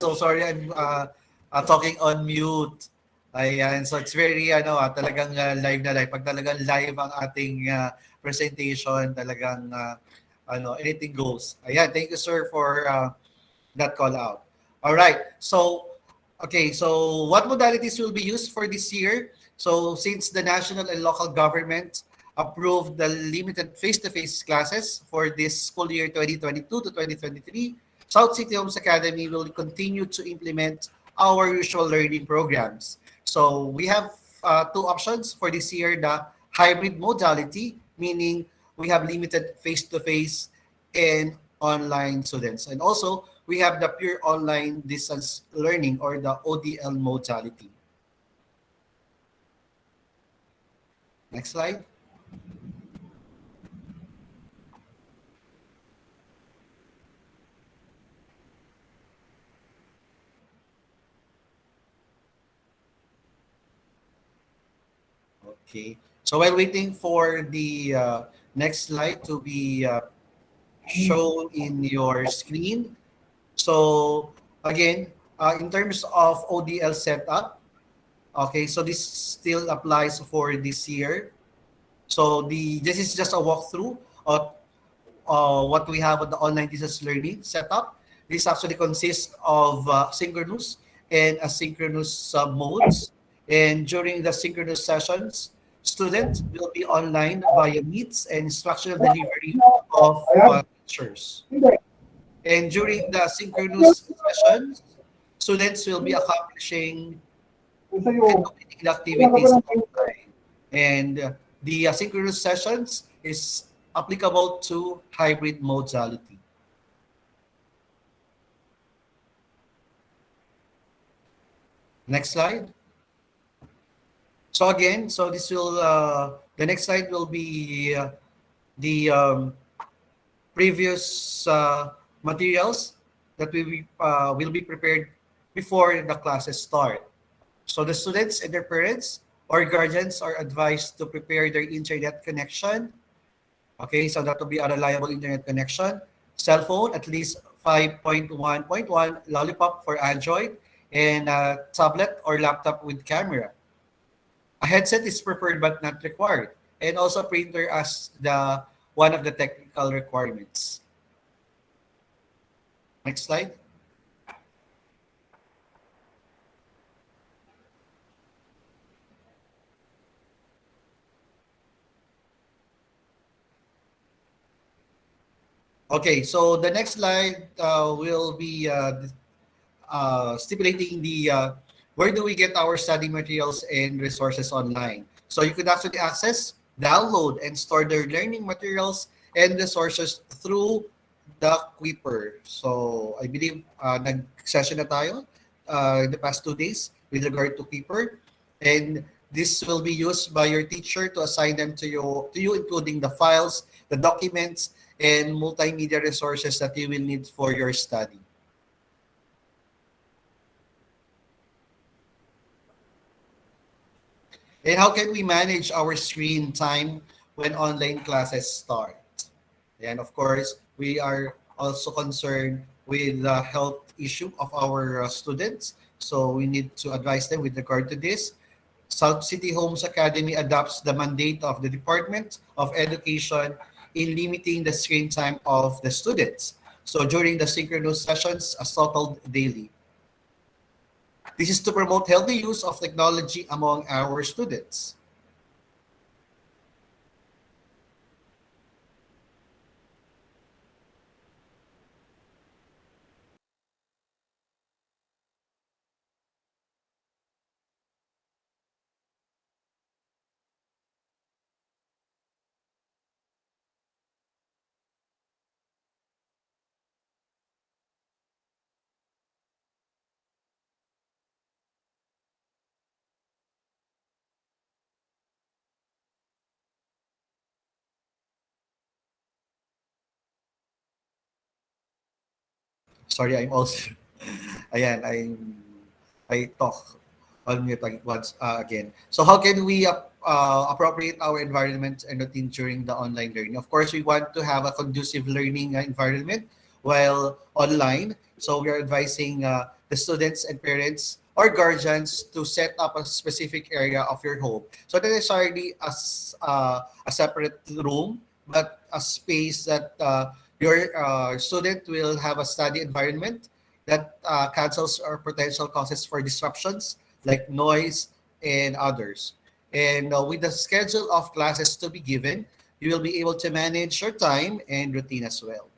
So sorry, I'm talking on mute. Ayan, so it's very talagang live na live. Pag talagang live ang ating presentation, talagang anything goes. Ayan, thank you sir for that call out. All right. So okay, so what modalities will be used for this year? So since the national and local government approved the limited face-to-face classes for this school year 2022 to 2023, South City Homes Academy will continue to implement our usual learning programs. So we have two options for this year: the hybrid modality, meaning we have limited face-to-face and online students. And also, we have the pure online distance learning or the ODL modality. Next slide. Okay. So while waiting for the next slide to be shown in your screen, so again, in terms of ODL setup, okay, so this still applies for this year. So this is just a walkthrough of what we have on the online distance learning setup. This actually consists of synchronous and asynchronous modes. And during the synchronous sessions, students will be online via Meets and instructional delivery of lectures. And during the synchronous sessions, students will be accomplishing and completing the activities offline. And the asynchronous sessions is applicable to hybrid modality. Next slide. So again, so this will the next slide will be the previous materials that will be prepared before the classes start. So the students and their parents or guardians are advised to prepare their internet connection. Okay, so that will be a reliable internet connection. Cell phone, at least 5.1.1 Lollipop for Android, and a tablet or laptop with camera. A headset is preferred but not required, and also printer as the one of the technical requirements. Next slide. Okay, so the next slide will be stipulating the where do we get our study materials and resources online. So you could actually access, download, and store their learning materials and resources through the Quipper. So I believe nag-session na tayo in the past 2 days with regard to Quipper. And this will be used by your teacher to assign them to you, including the files, the documents, and multimedia resources that you will need for your study. And how can we manage our screen time when online classes start? And of course, we are also concerned with the health issue of our students. So we need to advise them with regard to this. South City Homes Academy adopts the mandate of the Department of Education in limiting the screen time of the students. So during the synchronous sessions, as totaled daily. This is to promote healthy use of technology among our students. Sorry, I'm also, ayan, I talk on mute once again. So how can we appropriate our environment and routine during the online learning? Of course, we want to have a conducive learning environment while online. So we are advising the students and parents or guardians to set up a specific area of your home. So not necessarily as a separate room, but a space that your student will have a study environment that cancels or potential causes for disruptions like noise and others. And with the schedule of classes to be given, you will be able to manage your time and routine as well.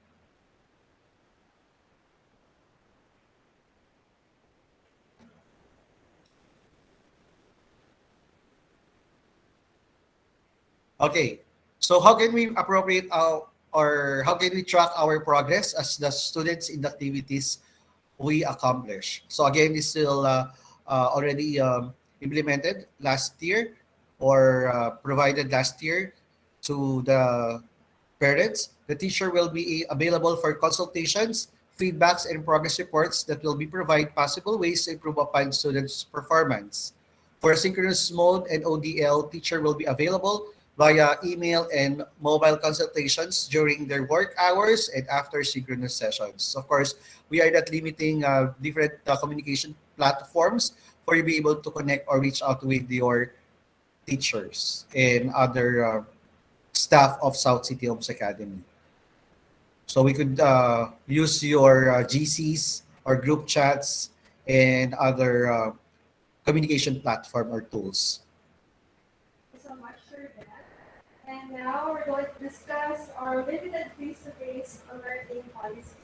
Okay, so how can we appropriate our or how can we track our progress as the students in the activities we accomplish? So again, this will already implemented last year or provided last year to the parents. The teacher will be available for consultations, feedbacks, and progress reports that will be provide possible ways to improve upon students' performance. For asynchronous mode and ODL, teacher will be available via email and mobile consultations during their work hours and after synchronous sessions. Of course, we are not limiting different communication platforms for you to be able to connect or reach out with your teachers and other staff of South City Homes Academy. So we could use your GCs or group chats and other communication platform or tools. So much for that. And now we're going to discuss our limited face-to-face learning policy.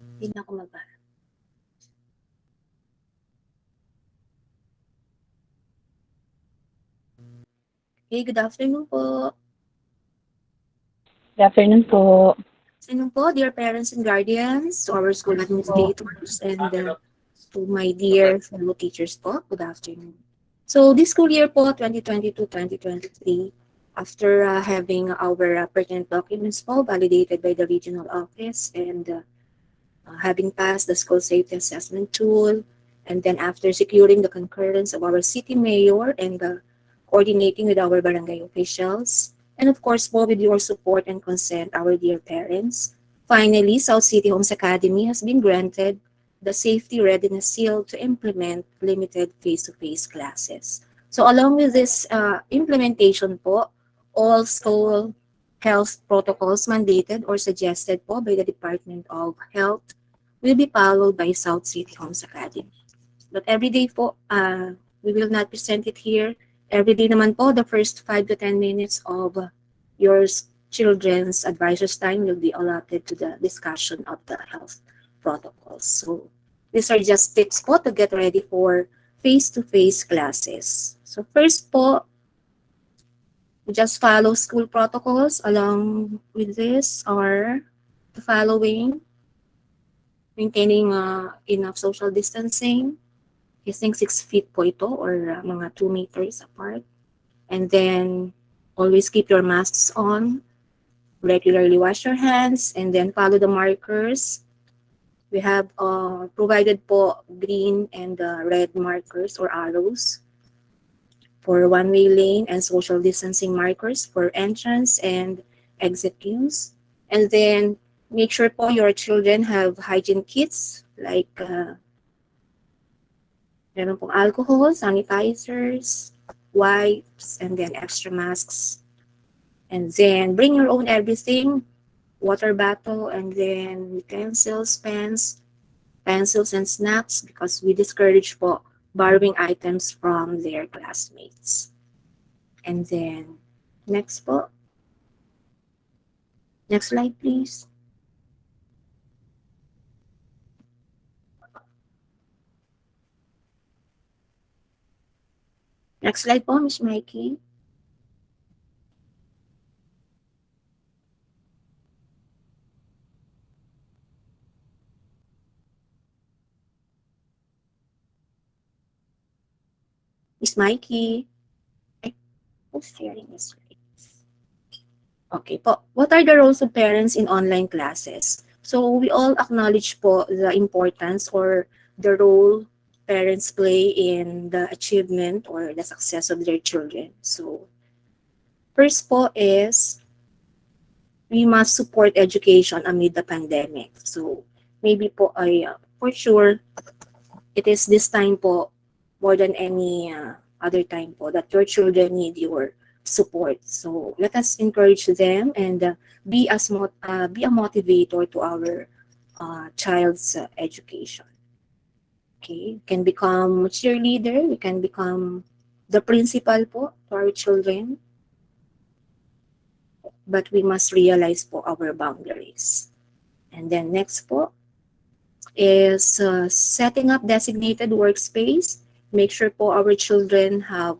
Hindi na ako magbasa. Okay, good afternoon po. Good afternoon po. Sino po, dear parents and guardians, to our school administrators, and to my dear fellow teachers po, good afternoon. So this school year po, 2022-2023, after having our pertinent documents po validated by the regional office and having passed the school safety assessment tool, and then after securing the concurrence of our city mayor and coordinating with our barangay officials, and of course po with your support and consent, our dear parents, finally, South City Homes Academy has been granted the safety readiness seal to implement limited face-to-face classes. So along with this implementation po, all school health protocols mandated or suggested po by the Department of Health will be followed by South City Homes Academy. But every day po, we will not present it here. Every day naman po, the first 5 to 10 minutes of your children's advisor's time will be allotted to the discussion of the health protocols. So these are just tips po to get ready for face-to-face classes. So first po, just follow school protocols. Along with this are the following: maintaining enough social distancing. I think 6 feet po ito or mga 2 meters apart. And then always keep your masks on. Regularly wash your hands and then follow the markers. We have provided po green and red markers or arrows for one-way lane and social distancing markers for entrance and exit queues. And then make sure po your children have hygiene kits like meron pong alcohol, sanitizers, wipes, and then extra masks. And then bring your own everything, water bottle, and then utensils, pens, pencils, and snacks because we discourage po borrowing items from their classmates. And then, next po. Next slide, please. Next slide po, Ms. Mikey. Ms. Mikey. Who's sharing this? Okay po. What are the roles of parents in online classes? So we all acknowledge po the importance or the role parents play in the achievement or the success of their children. So First po is we must support education amid the pandemic. So maybe po ay for sure it is this time po more than any other time po that your children need your support. So let us encourage them and be a motivator to our child's education. Okay, we can become cheerleader, we can become the principal po to our children, but we must realize po our boundaries. And then next po is setting up designated workspace. Make sure po our children have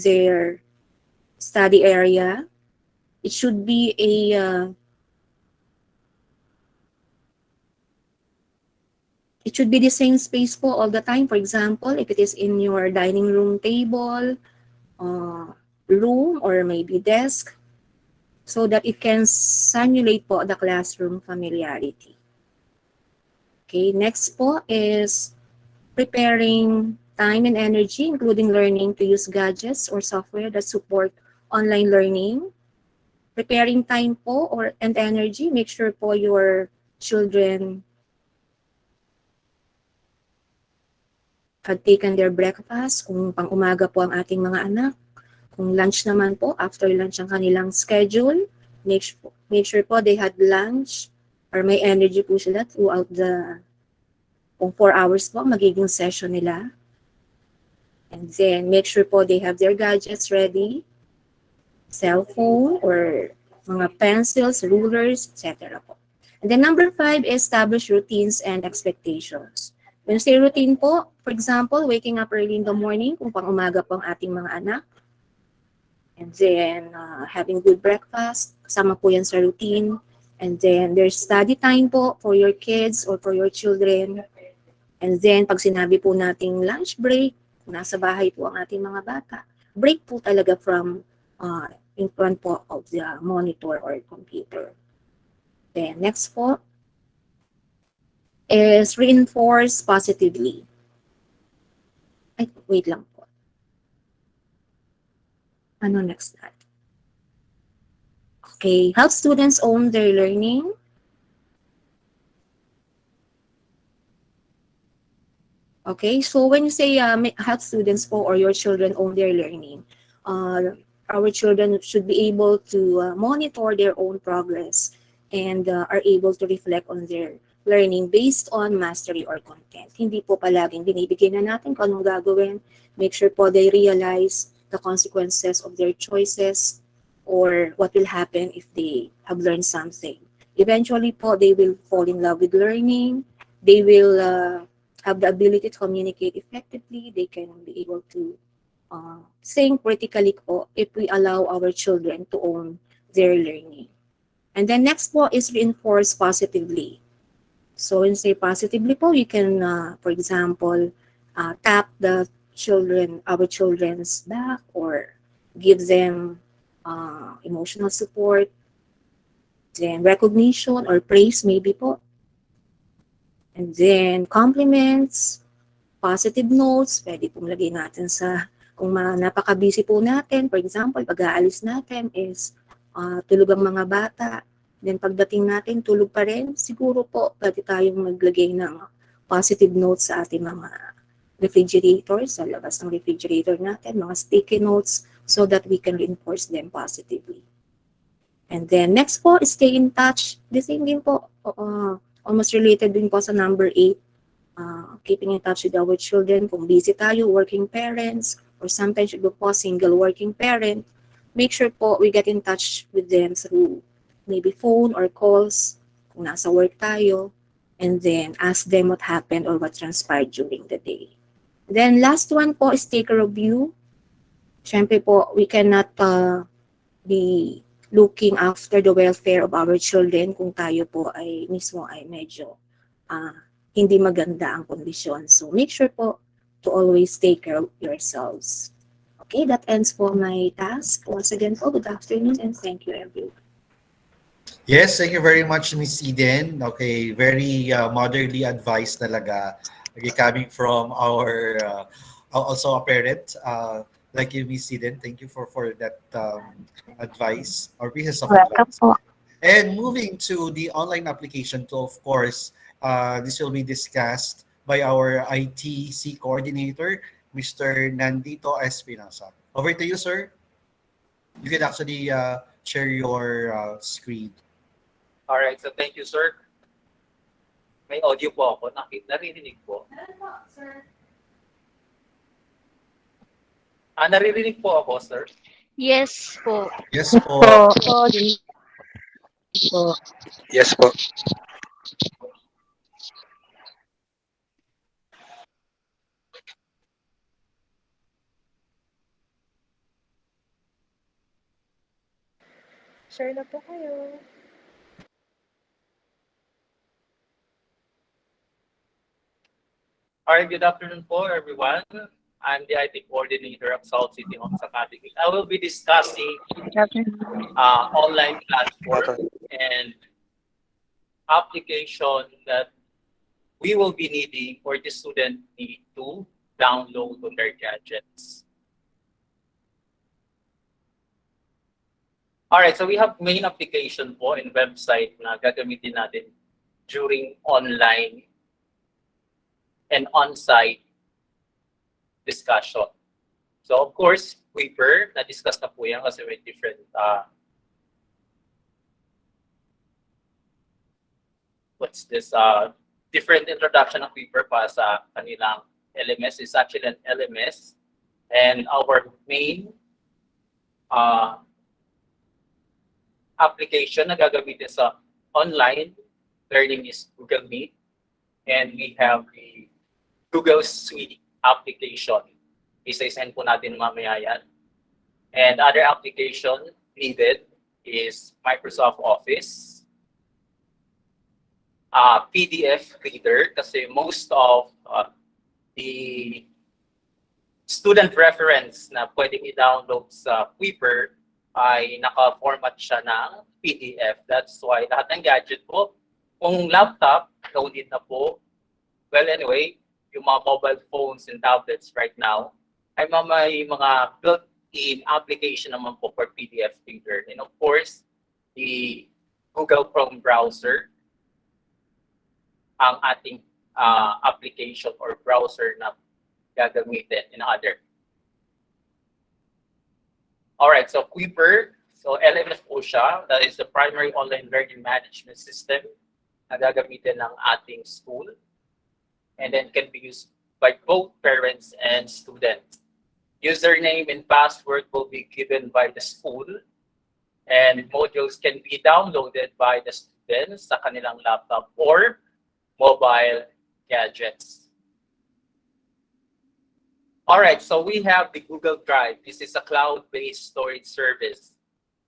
their study area. It should be it should be the same space po all the time. For example, if it is in your dining room table, room, or maybe desk, so that it can simulate po the classroom familiarity. Okay, next po is preparing time and energy, including learning to use gadgets or software that support online learning. Preparing time po and energy, make sure po your children had taken their breakfast, kung pang-umaga po ang ating mga anak. Kung lunch naman po, after lunch ang kanilang schedule, make sure po they had lunch or may energy po sila throughout kung 4 hours po magiging session nila. And then make sure po they have their gadgets ready, cell phone or mga pencils, rulers, etc. po. And then number 5 is establish routines and expectations. When you say routine po, for example, waking up early in the morning, kung pang-umaga po ang ating mga anak. And then having good breakfast, kasama po yan sa routine. And then there's study time po for your kids or for your children. And then pag sinabi po nating lunch break, kung nasa bahay po ang ating mga bata, break po talaga from in front po of the monitor or computer. Then next po is reinforce positively. Ay, wait lang po. Ano next na? Okay, help students own their learning. Okay, so when you say help students po or your children own their learning, our children should be able to monitor their own progress and are able to reflect on their learning based on mastery or content. Hindi po palaging binibigyan na natin kung anong gagawin. Make sure po they realize the consequences of their choices or what will happen if they have learned something. Eventually po, they will fall in love with learning. They will have the ability to communicate effectively. They can be able to think critically po if we allow our children to own their learning. And then next po is reinforce positively. So when you say positively po, you can, for example, tap our children's back or give them emotional support, then recognition or praise maybe po. And then compliments, positive notes, pwede pong lagay natin kung napaka-busy po natin, for example, pag-aalis natin is tulog ang mga bata, then pagdating natin tulog pa rin, siguro po pwede tayong maglagay ng positive notes sa ating mga refrigerators, sa labas ng refrigerator natin, mga sticky notes, so that we can reinforce them positively. And then next po, stay in touch. The same din po, almost related din po sa number 8, keeping in touch with our children. Kung busy tayo, working parents, or sometimes you go po single working parent, make sure po we get in touch with them through maybe phone or calls kung nasa work tayo, and then ask them what happened or what transpired during the day. Then last one po is take a review. Siyempre po, we cannot be looking after the welfare of our children kung tayo po ay mismo ay medyo hindi maganda ang kondisyon. So make sure po to always take care of yourselves. Okay, that ends for my task. Once again po, good afternoon and thank you everyone. Yes, thank you very much, Miss Eden. Okay, very motherly advice talaga. Okay, coming from our also a parent. like you, Miss Eden. Thank you for that advice or pieces of Welcome advice. po. And moving to the online application, to of course, this will be discussed by our ITC coordinator, Mr. Nandito Espinosa. Over to you, sir. You can actually share your screen. All right, so thank you, sir. May audio po ako, naririnig po. Ano po, sir? Naririnig po ako, sir. Yes po. Yes po. Po, din po. Yes po. Share na po kayo. All right, good afternoon po, everyone. I'm the IT coordinator of South City Homes Academy. I will be discussing online platform and application that we will be needing or the student need to download on their gadgets. All right, so we have main application po and website na gagamitin natin during online and on-site discussion. So of course, Weaver, na-discuss na po yan kasi may different different introduction ng Weaver pa sa kanilang LMS. Is actually an LMS, and our main application na gagamitin sa online learning is Google Meet, and we have the Google Suite application. Isa-isahin po natin mamaya yan. And other application needed is Microsoft Office, PDF Reader, kasi most of the student reference na pwedeng i-download sa Weaver ay naka-format siya ng PDF. That's why lahat ng gadget po, kung laptop, no need na po. Well, anyway, yung mga mobile phones and tablets right now, ay may mga built-in application naman po for PDF Reader. And of course, the Google Chrome browser, ang ating application or browser na gagamitin in other. Alright, so Weaver, so LMS po siya. That is the primary online learning management system na gagamitin ng ating school. And then can be used by both parents and students. Username and password will be given by the school, and modules can be downloaded by the students sa kanilang laptop or mobile gadgets. All right, so we have the Google Drive. This is a cloud-based storage service.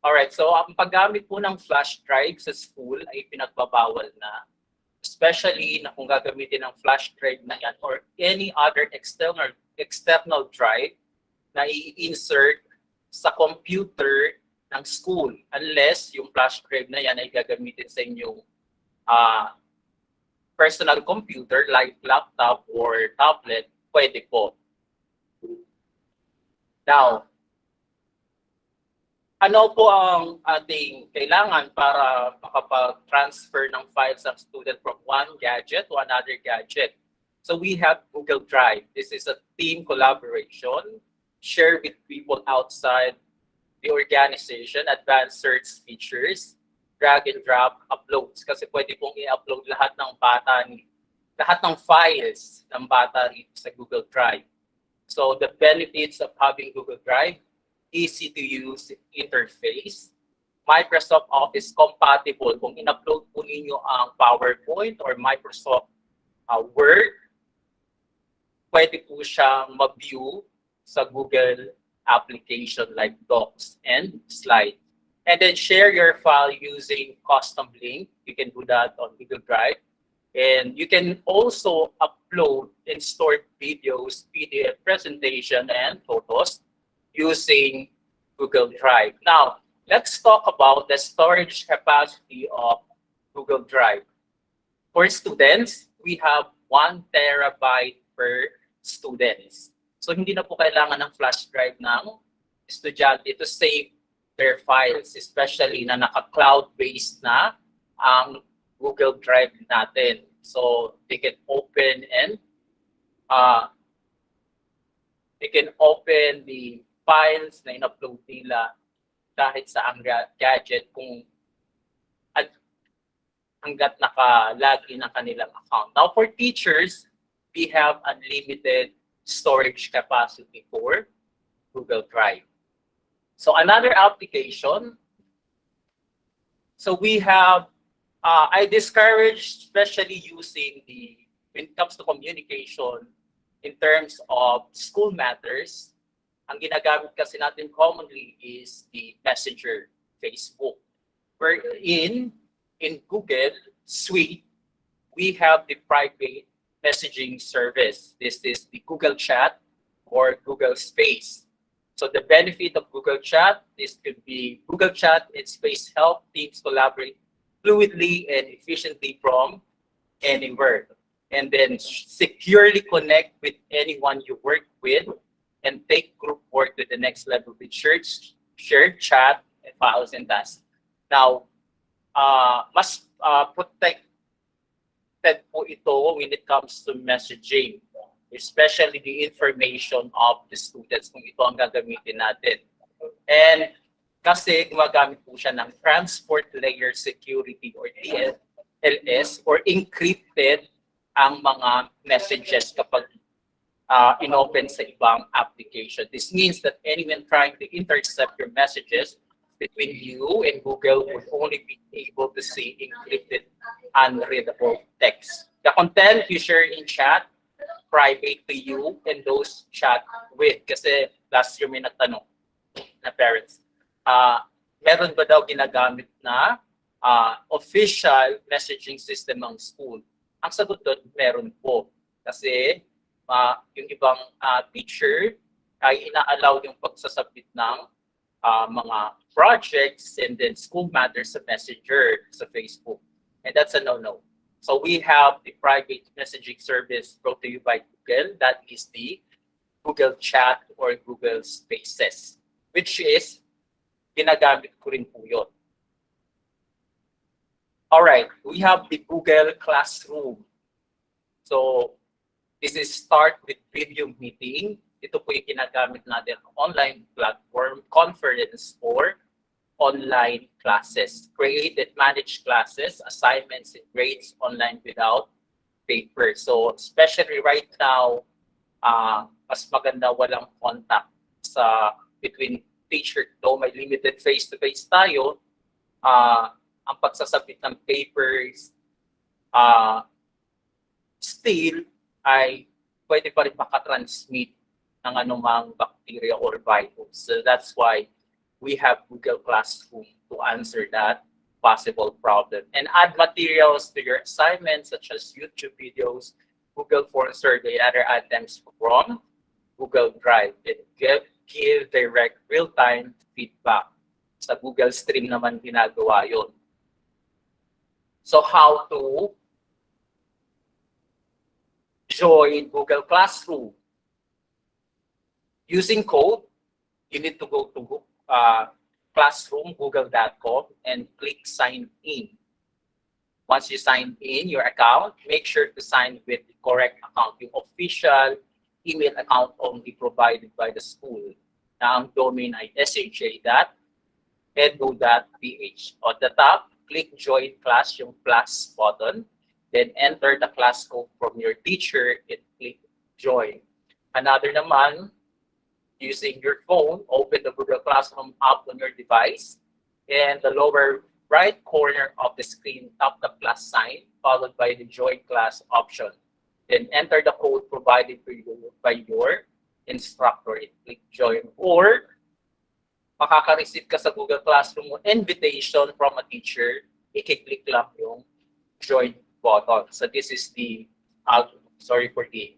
All right, so ang paggamit po ng flash drive sa school ay pinagbabawal na, especially na kung gagamitin ng flash drive na yan or any other external drive na i-insert sa computer ng school, unless yung flash drive na yan ay gagamitin sa inyong personal computer like laptop or tablet, pwede po. Now, ano po ang ating kailangan para makapag-transfer ng files ng student from one gadget to another gadget? So we have Google Drive. This is a team collaboration, share with people outside the organization, advanced search features, drag and drop uploads. Kasi pwede pong i-upload lahat ng files ng bata sa Google Drive. So the benefits of having Google Drive: easy to use interface, Microsoft Office compatible. Kung in-upload po ninyo ang PowerPoint or Microsoft Word, pwede po siyang ma-view sa Google application like Docs and Slide. And then share your file using custom link. You can do that on Google Drive. And you can also upload and store videos, PDF presentation, and photos using Google Drive. Now, let's talk about the storage capacity of Google Drive. For students, we have 1 terabyte per student. So hindi na po kailangan ng flash drive ng estudyante to save their files, especially na naka-cloud-based na ang Google Drive natin. So they can open and the files na in-upload nila kahit sa ang gadget kung hanggat naka-login ang kanilang account. Now for teachers, we have unlimited storage capacity for Google Drive. So another application, so we have, I discourage especially using when it comes to communication in terms of school matters, ang ginagamit kasi natin commonly is the Messenger, Facebook. Wherein, in Google Suite, we have the private messaging service. This is the Google Chat or Google Space. So the benefit of Google Chat, this could be Google Chat and Space help teams collaborate fluidly and efficiently from anywhere. And then securely connect with anyone you work with and take group work to the next level with shared chat and files and tasks. Now, mas protected po ito when it comes to messaging, especially the information of the students kung ito ang gagamitin natin. And kasi gumagamit po siya ng transport layer security or TLS or encrypted ang mga messages kapag inopen sa ibang application. This means that anyone trying to intercept your messages between you and Google would only be able to see encrypted, unreadable text. The content you share in chat, private to you and those chat with. Kasi last year may nagtanong na parents, meron ba daw ginagamit na official messaging system ng school? Ang sagot doon, meron po. Kasi yung ibang teacher ay ina-allow yung pagsasabit ng mga projects and then school matters sa Messenger sa Facebook. And that's a no-no. So we have the private messaging service brought to you by Google. That is the Google Chat or Google Spaces, which is ginagamit ko rin po yun. All right, we have the Google Classroom. So this is start with video meeting. Ito po yung ginagamit natin online platform, conference for online classes. Create and manage classes, assignments, and grades online without paper. So especially right now, mas maganda walang contact between teacher. Though may limited face-to-face tayo, ang pagsasabit ng papers, still ay pwede pa rin makatransmit ng anumang bacteria or virus. So that's why we have Google Classroom to answer that possible problem. And add materials to your assignments such as YouTube videos, Google Form survey, other items from Google Drive. And give direct real-time feedback. Sa Google Stream naman ginagawa yun. So how to join Google Classroom? Using code, you need to go to Classroom, google.com, and click sign in. Once you sign in your account, make sure to sign with the correct account, yung official email account only provided by the school. Na ang domain ay sha.edu.ph. On the top, click join class, yung plus button. Then enter the class code from your teacher and click join. Another naman, using your phone, open the Google Classroom app on your device. And the lower right corner of the screen, tap the plus sign, followed by the join class option. Then enter the code provided for you by your instructor and click join. Or makaka-receive ka sa Google Classroom invitation from a teacher, i-click lang yung join button. So this is the, sorry for the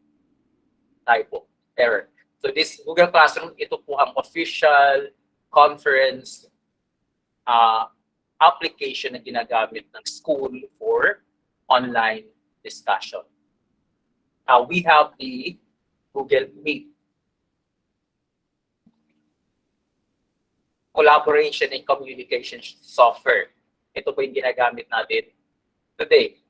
typo, error. So this Google Classroom, ito po ang official conference application na ginagamit ng school for online discussion. We have the Google Meet. collaboration and communication software. Ito po yung ginagamit natin today.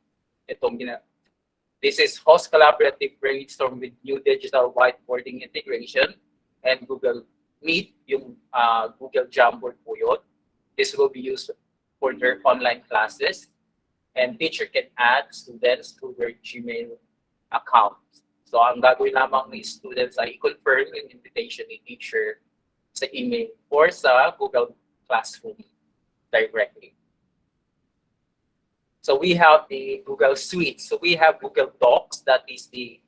This is Host Collaborative Brainstorm with New Digital Whiteboarding Integration and Google Meet, yung Google Jamboard po yun. This will be used for their online classes, and teacher can add students to their Gmail account. So ang gagawin lamang ng students ay i-confirm yung invitation ni teacher sa email or sa Google Classroom directly. So we have the Google Suite. So we have Google Docs, that is the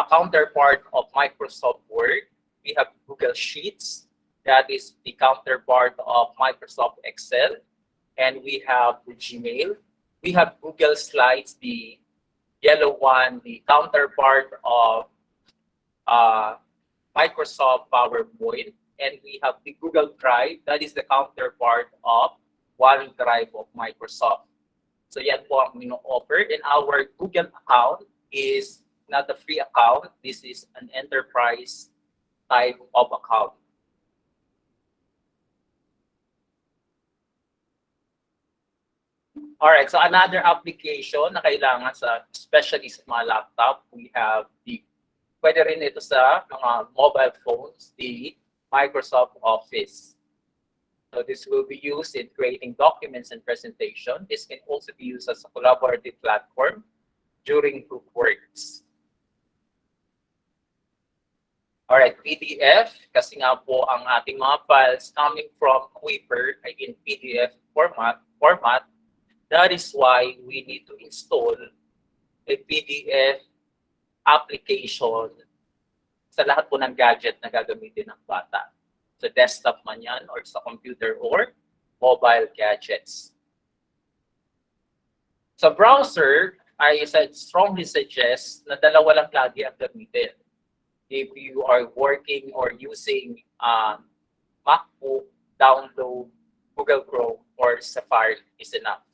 counterpart of Microsoft Word. We have Google Sheets, that is the counterpart of Microsoft Excel. And we have the Gmail. We have Google Slides, the yellow one, the counterpart of Microsoft PowerPoint. And we have the Google Drive, that is the counterpart of OneDrive of Microsoft. So yan po ang offer. And our Google account is not a free account. This is an enterprise type of account. Alright, so another application na kailangan especially sa mga laptop, we have pwede rin ito sa mga mobile phones, the Microsoft Office. So this will be used in creating documents and presentation. This can also be used as a collaborative platform during group works. Alright, PDF, kasi nga po ang ating mga files coming from Kuiper ay in PDF format. That is why we need to install a PDF application sa lahat po ng gadget na gagamitin ng bata. Sa desktop man yan, or sa computer, or mobile gadgets. Sa browser, I strongly suggest na dalawa lang lagi ang gamitin. If you are working or using MacBook, download Google Chrome or Safari is enough.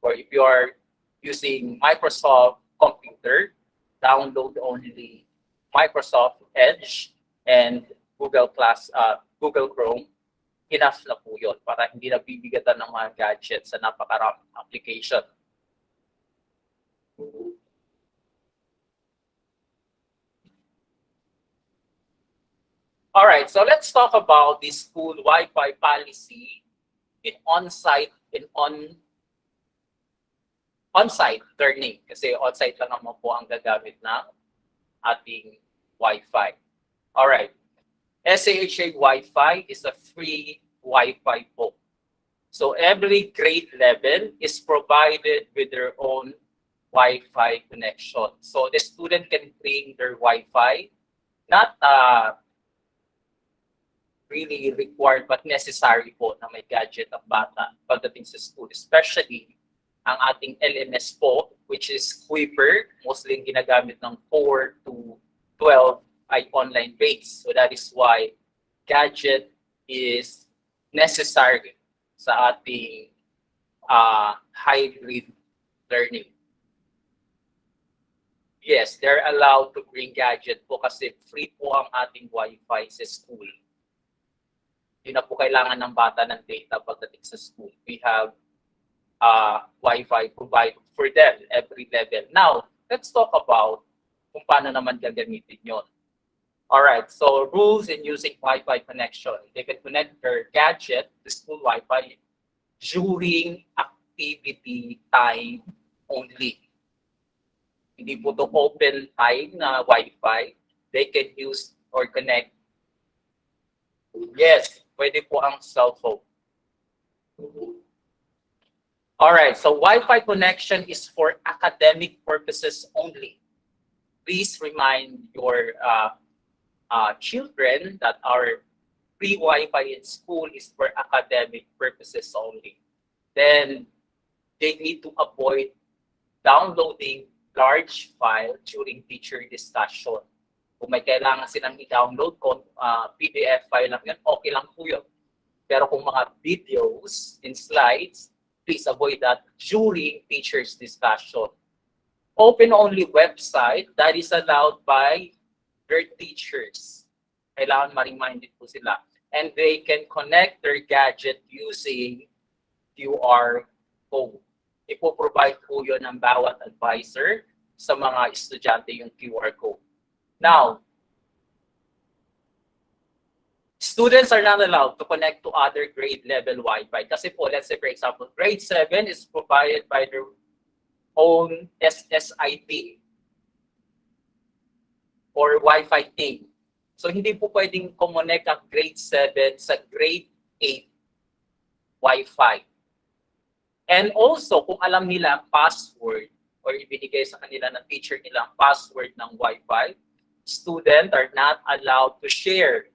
Or if you are using Microsoft computer, download only Microsoft Edge and Google Chrome, enough na po yun para hindi na bibigatan ng mga gadgets sa napakaraming application. All right, so let's talk about the school Wi-Fi policy in on-site on-site learning. Kasi on-site lang naman po ang gagamit ng ating Wi-Fi. All right. SAHA Wi-Fi is a free Wi-Fi po. So every grade level is provided with their own Wi-Fi connection. So the student can bring their Wi-Fi, not really required but necessary po na may gadget ang bata pagdating sa school. Especially ang ating LMS po, which is Kuiper, mostly ginagamit ng 4 to 12 ay online based. So that is why gadget is necessary sa ating hybrid learning. Yes, they're allowed to bring gadget po kasi free po ang ating Wi-Fi sa school. Hindi na po kailangan ng bata ng data pagdating sa school. We have Wi-Fi provided for them every level. Now, let's talk about kung paano naman gagamitin yon. Alright, so rules in using Wi-Fi connection. They can connect their gadget to school Wi-Fi during activity time only. Hindi po to open time na Wi-Fi. They can use or connect. Yes, pwede po ang cellphone. Alright, so Wi-Fi connection is for academic purposes only. Please remind your children that our free Wi-Fi in school is for academic purposes only. Then they need to avoid downloading large file during teacher discussion. Kung may kailangan silang i-download, PDF file lang yan, okay lang po yun. Pero kung mga videos and slides, please avoid that during teacher's discussion. Open-only website that is allowed by their teachers. Kailangan ma-reminded po sila. and they can connect their gadget using QR code. Ipo-provide po yun ng bawat advisor sa mga estudyante yung QR code. Now, students are not allowed to connect to other grade level Wi-Fi. Kasi po, let's say for example, grade 7 is provided by their own SSID or Wi-Fi team. So hindi po pwedeng connect ang grade 7 sa grade 8 Wi-Fi. And also, kung alam nila ang password or ibinigay sa kanila ng teacher nila ang password ng Wi-Fi, students are not allowed to share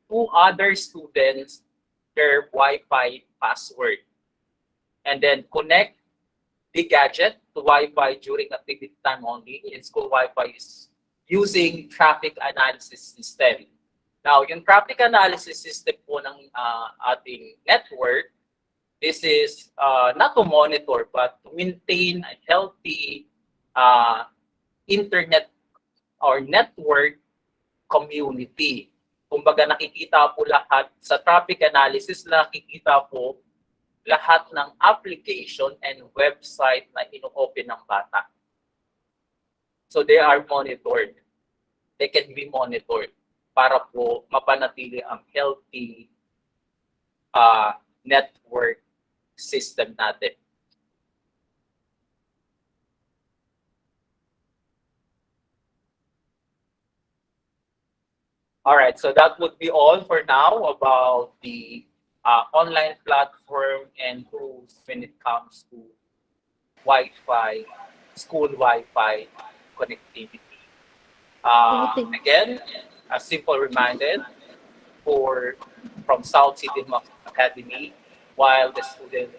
to other students their Wi-Fi password. And then connect the gadget to Wi-Fi during activity time only. In school Wi-Fi is using traffic analysis system. Now, yung traffic analysis system po ng ating network, this is not to monitor but to maintain a healthy internet or network community. Kumbaga nakikita po lahat sa traffic analysis, nakikita po lahat ng application and website na ino-open ng bata. So they are monitored. They can be monitored para po mapanatili ang healthy network system natin. All right, so that would be all for now about the online platform and rules when it comes to Wi-Fi, school Wi-Fi connectivity. Again, a simple reminder from South City Academy, while the student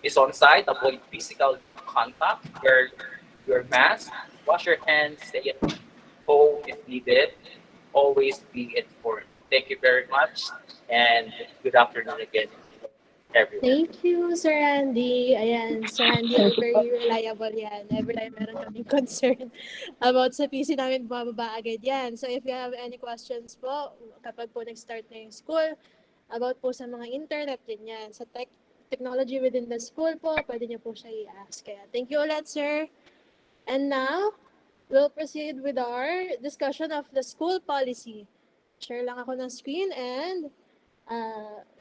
is on site, avoid physical contact, wear your mask, wash your hands, stay at home if needed, always be informed. Thank you very much, and good afternoon again, everyone. Thank you, Sir Andy. Ayan, Sir Andy, very reliable yan. Every time meron kaming concern about sa PC namin, bumababa agad yan. So if you have any questions po, kapag po nag-start na yung school, about po sa mga internet din yan, sa technology within the school po, pwede niyo po siya i-ask. Kaya thank you ulit, sir. And now, we'll proceed with our discussion of the school policy. Share lang ako ng screen and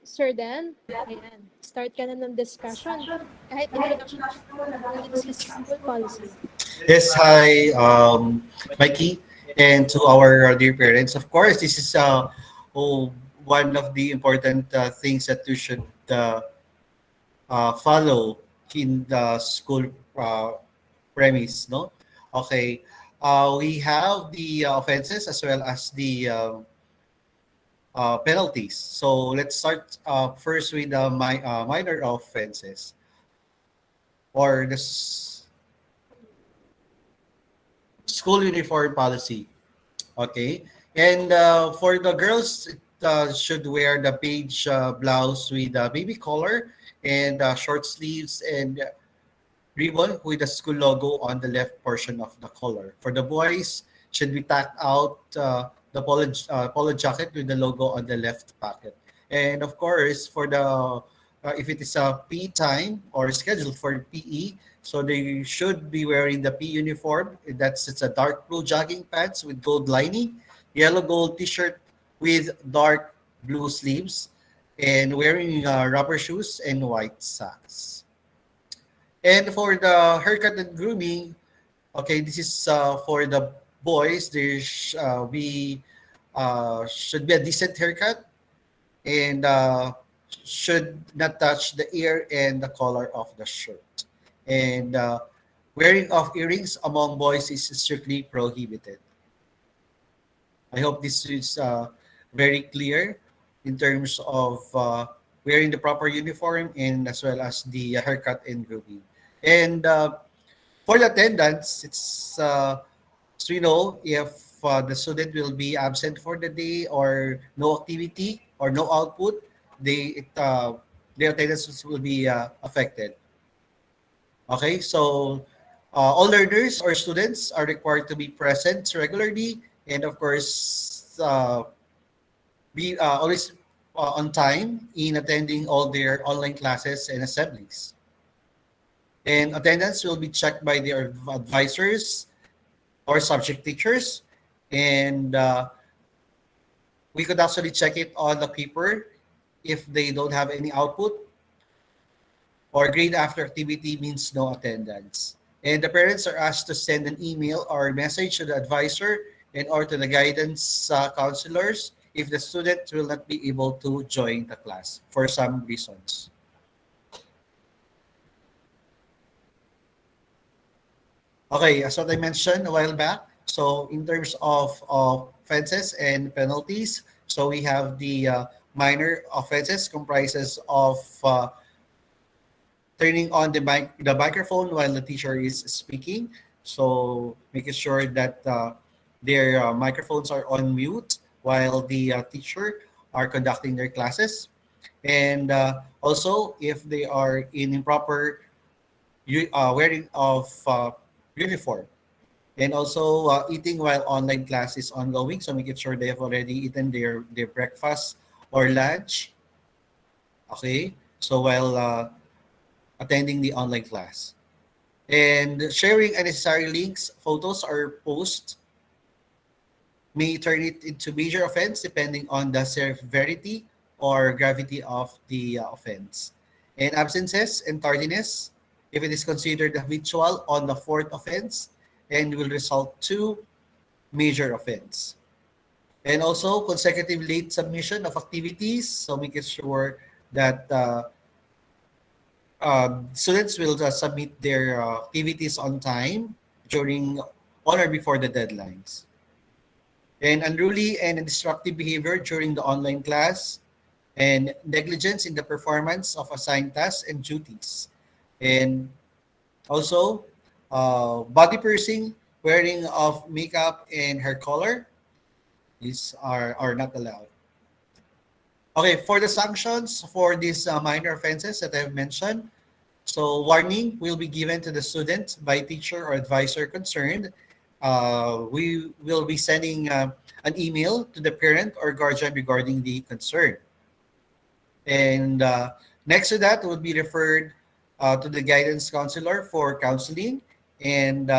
Sir Dan, ayan, start ka na ng discussion. Kahit introduction, we'll discuss school policy. Yes, hi, Mikey, and to our dear parents. Of course, this is one of the important things that you should follow in the school premise, no? Okay, we have the offenses as well as the penalties. So let's start first with the minor offenses or the school uniform policy. Okay, and for the girls, should wear the beige blouse with a baby collar and short sleeves and ribbon with the school logo on the left portion of the collar. For the boys, should be tacked out the polo jacket with the logo on the left pocket. And of course, for the if it is a PE time or scheduled for PE, so they should be wearing the PE uniform. It's a dark blue jogging pants with gold lining, yellow gold T-shirt with dark blue sleeves, and wearing rubber shoes and white socks. And for the haircut and grooming, okay, this is for the boys. There should be a decent haircut and should not touch the ear and the collar of the shirt. And wearing of earrings among boys is strictly prohibited. I hope this is very clear in terms of wearing the proper uniform and as well as the haircut and grooming. And for the attendance, it's so you know if the student will be absent for the day or no activity or no output, their attendance will be affected. Okay, so all learners or students are required to be present regularly, and of course, be always on time in attending all their online classes and assemblies. And attendance will be checked by their advisors or subject teachers. And we could actually check it on the paper if they don't have any output, or grade after activity means no attendance. And the parents are asked to send an email or message to the advisor and or to the guidance counselors if the student will not be able to join the class for some reasons. Okay, as what I mentioned a while back, so in terms of offenses and penalties, so we have the minor offenses comprises of turning on the microphone while the teacher is speaking. So making sure that their microphones are on mute while the teacher are conducting their classes. And also, if they are in improper wearing of uniform. And also eating while online class is ongoing. So making sure they have already eaten their breakfast or lunch. Okay. So while attending the online class. And sharing unnecessary links, photos, or posts may turn it into major offense depending on the severity or gravity of the offense. And absences and tardiness, if it is considered habitual on the fourth offense, and will result to major offense. And also consecutive late submission of activities, so making sure that students will submit their activities on time during on or before the deadlines. And unruly and destructive behavior during the online class, and negligence in the performance of assigned tasks and duties. And also, body piercing, wearing of makeup and hair color are not allowed. Okay, for the sanctions for these minor offenses that I've mentioned, so warning will be given to the student by teacher or advisor concerned. We will be sending an email to the parent or guardian regarding the concern. And next to that would be referred to the guidance counselor for counseling, and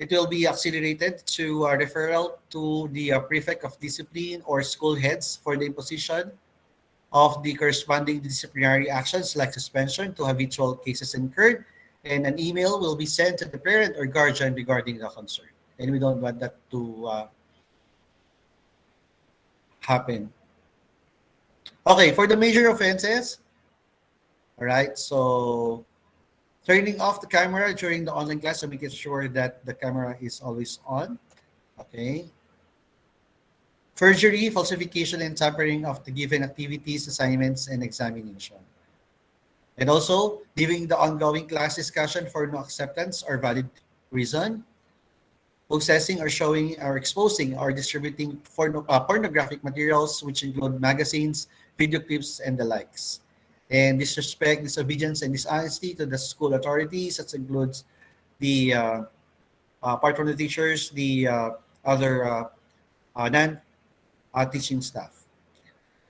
it will be accelerated to referral to the prefect of discipline or school heads for the imposition of the corresponding disciplinary actions like suspension to habitual cases incurred, and an email will be sent to the parent or guardian regarding the concern. And we don't want that to happen. Okay, for the major offenses, all right, so turning off the camera during the online class, so making sure that the camera is always on. Okay. Forgery, falsification, and tampering of the given activities, assignments, and examination. And also, leaving the ongoing class discussion for no acceptance or valid reason. Possessing or showing or exposing or distributing pornographic materials, which include magazines, video clips, and the likes. And disrespect, disobedience, and dishonesty to the school authorities. That includes the apart from the teachers, the other non-teaching staff.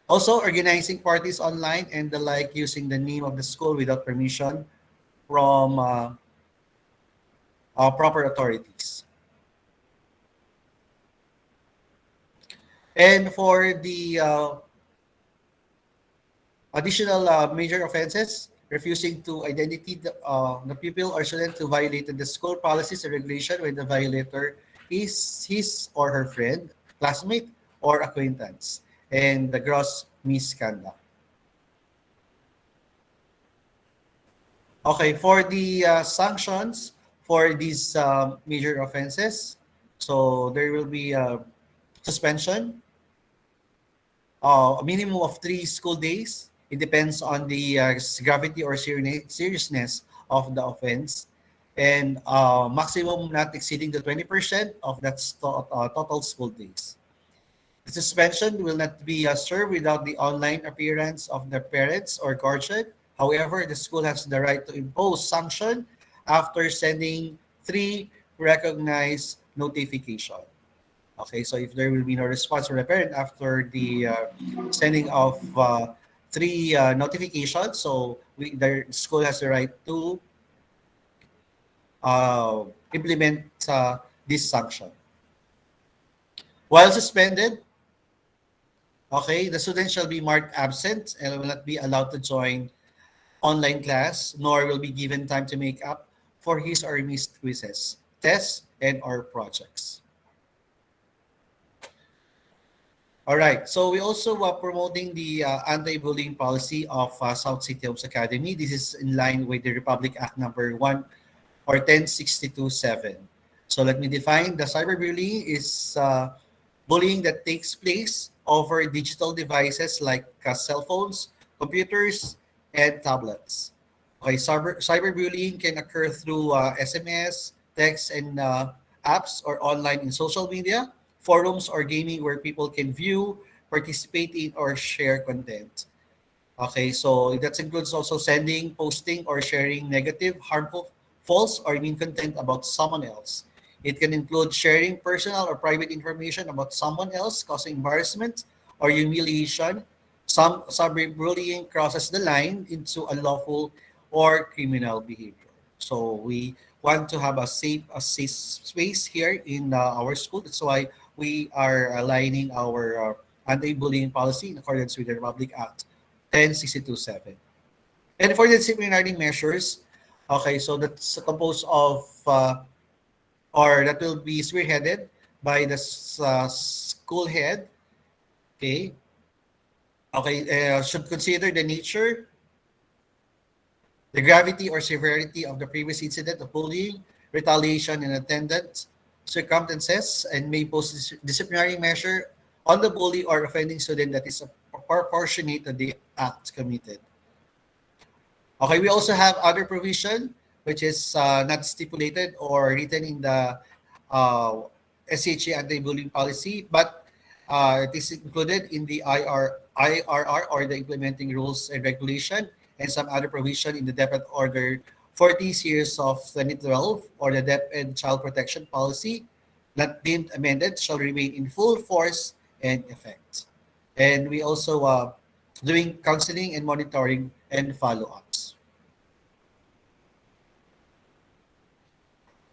Also, organizing parties online and the like using the name of the school without permission from proper authorities. And for the additional major offenses, refusing to identify the pupil or student who violated the school policies and regulation when the violator is his or her friend, classmate, or acquaintance, and the gross misconduct. Okay, for the sanctions for these major offenses, so there will be suspension, a minimum of 3 school days. It depends on the gravity or seriousness of the offense, and maximum not exceeding the 20% of that total school days. The suspension will not be served without the online appearance of the parents or guardian. However, the school has the right to impose sanction after sending 3 recognized notification. Okay, so if there will be no response from the parent after the sending of three notifications, so the school has the right to implement this sanction. While suspended, okay, the student shall be marked absent and will not be allowed to join online class, nor will be given time to make up for his or missed quizzes, tests, and or projects. All right. So we also promoting the anti-bullying policy of South City Homes Academy. This is in line with the Republic Act number 1 or 10627. So let me define the cyberbullying is bullying that takes place over digital devices like cell phones, computers, and tablets. Okay, cyberbullying can occur through SMS, text, and apps or online in social media, forums, or gaming where people can view, participate in, or share content. Okay, so that includes also sending, posting, or sharing negative, harmful, false, or mean content about someone else. It can include sharing personal or private information about someone else, causing embarrassment or humiliation. Some cyberbullying crosses the line into unlawful or criminal behavior. So we want to have a safe space here in our school. That's why we are aligning our anti-bullying policy in accordance with the Republic Act 10627. And for the disciplinary measures, okay, so that's composed of, or that will be spearheaded by the school head, okay? Okay, should consider the nature, the gravity or severity of the previous incident of bullying, retaliation, and attendant circumstances, and may pose disciplinary measure on the bully or offending student that is proportionate to the act committed. Okay, we also have other provision which is not stipulated or written in the uh, SHA anti-bullying policy, but it is included in the IRR or the implementing rules and regulation, and some other provision in the DepEd Order 40 series of 2012 or the DepEd Child Protection Policy, not deemed amended, shall remain in full force and effect. And we also doing counseling and monitoring and follow-ups.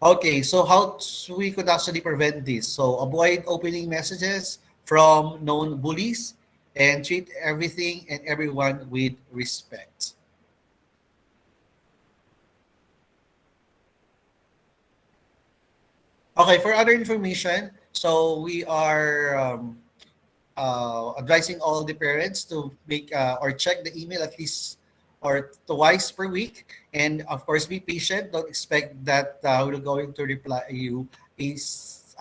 Okay, so we could actually prevent this? So avoid opening messages from known bullies and treat everything and everyone with respect. Okay, for other information, so we are advising all the parents to make or check the email at least or twice per week, and of course be patient. Don't expect that we're going to reply you is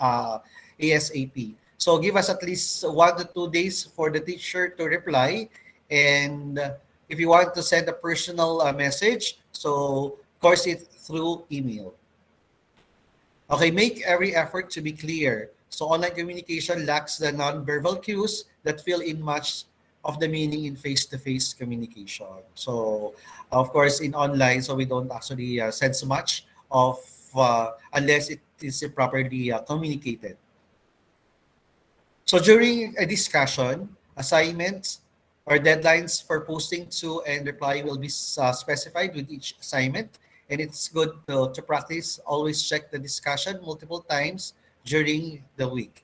ASAP. So give us at least 1 to 2 days for the teacher to reply, and if you want to send a personal message, so course it through email. Okay, make every effort to be clear. So online communication lacks the non-verbal cues that fill in much of the meaning in face-to-face communication. So, of course, in online, so we don't actually sense much of unless it is properly communicated. So during a discussion, assignments or deadlines for posting to and reply will be specified with each assignment. And it's good to practice, always check the discussion multiple times during the week.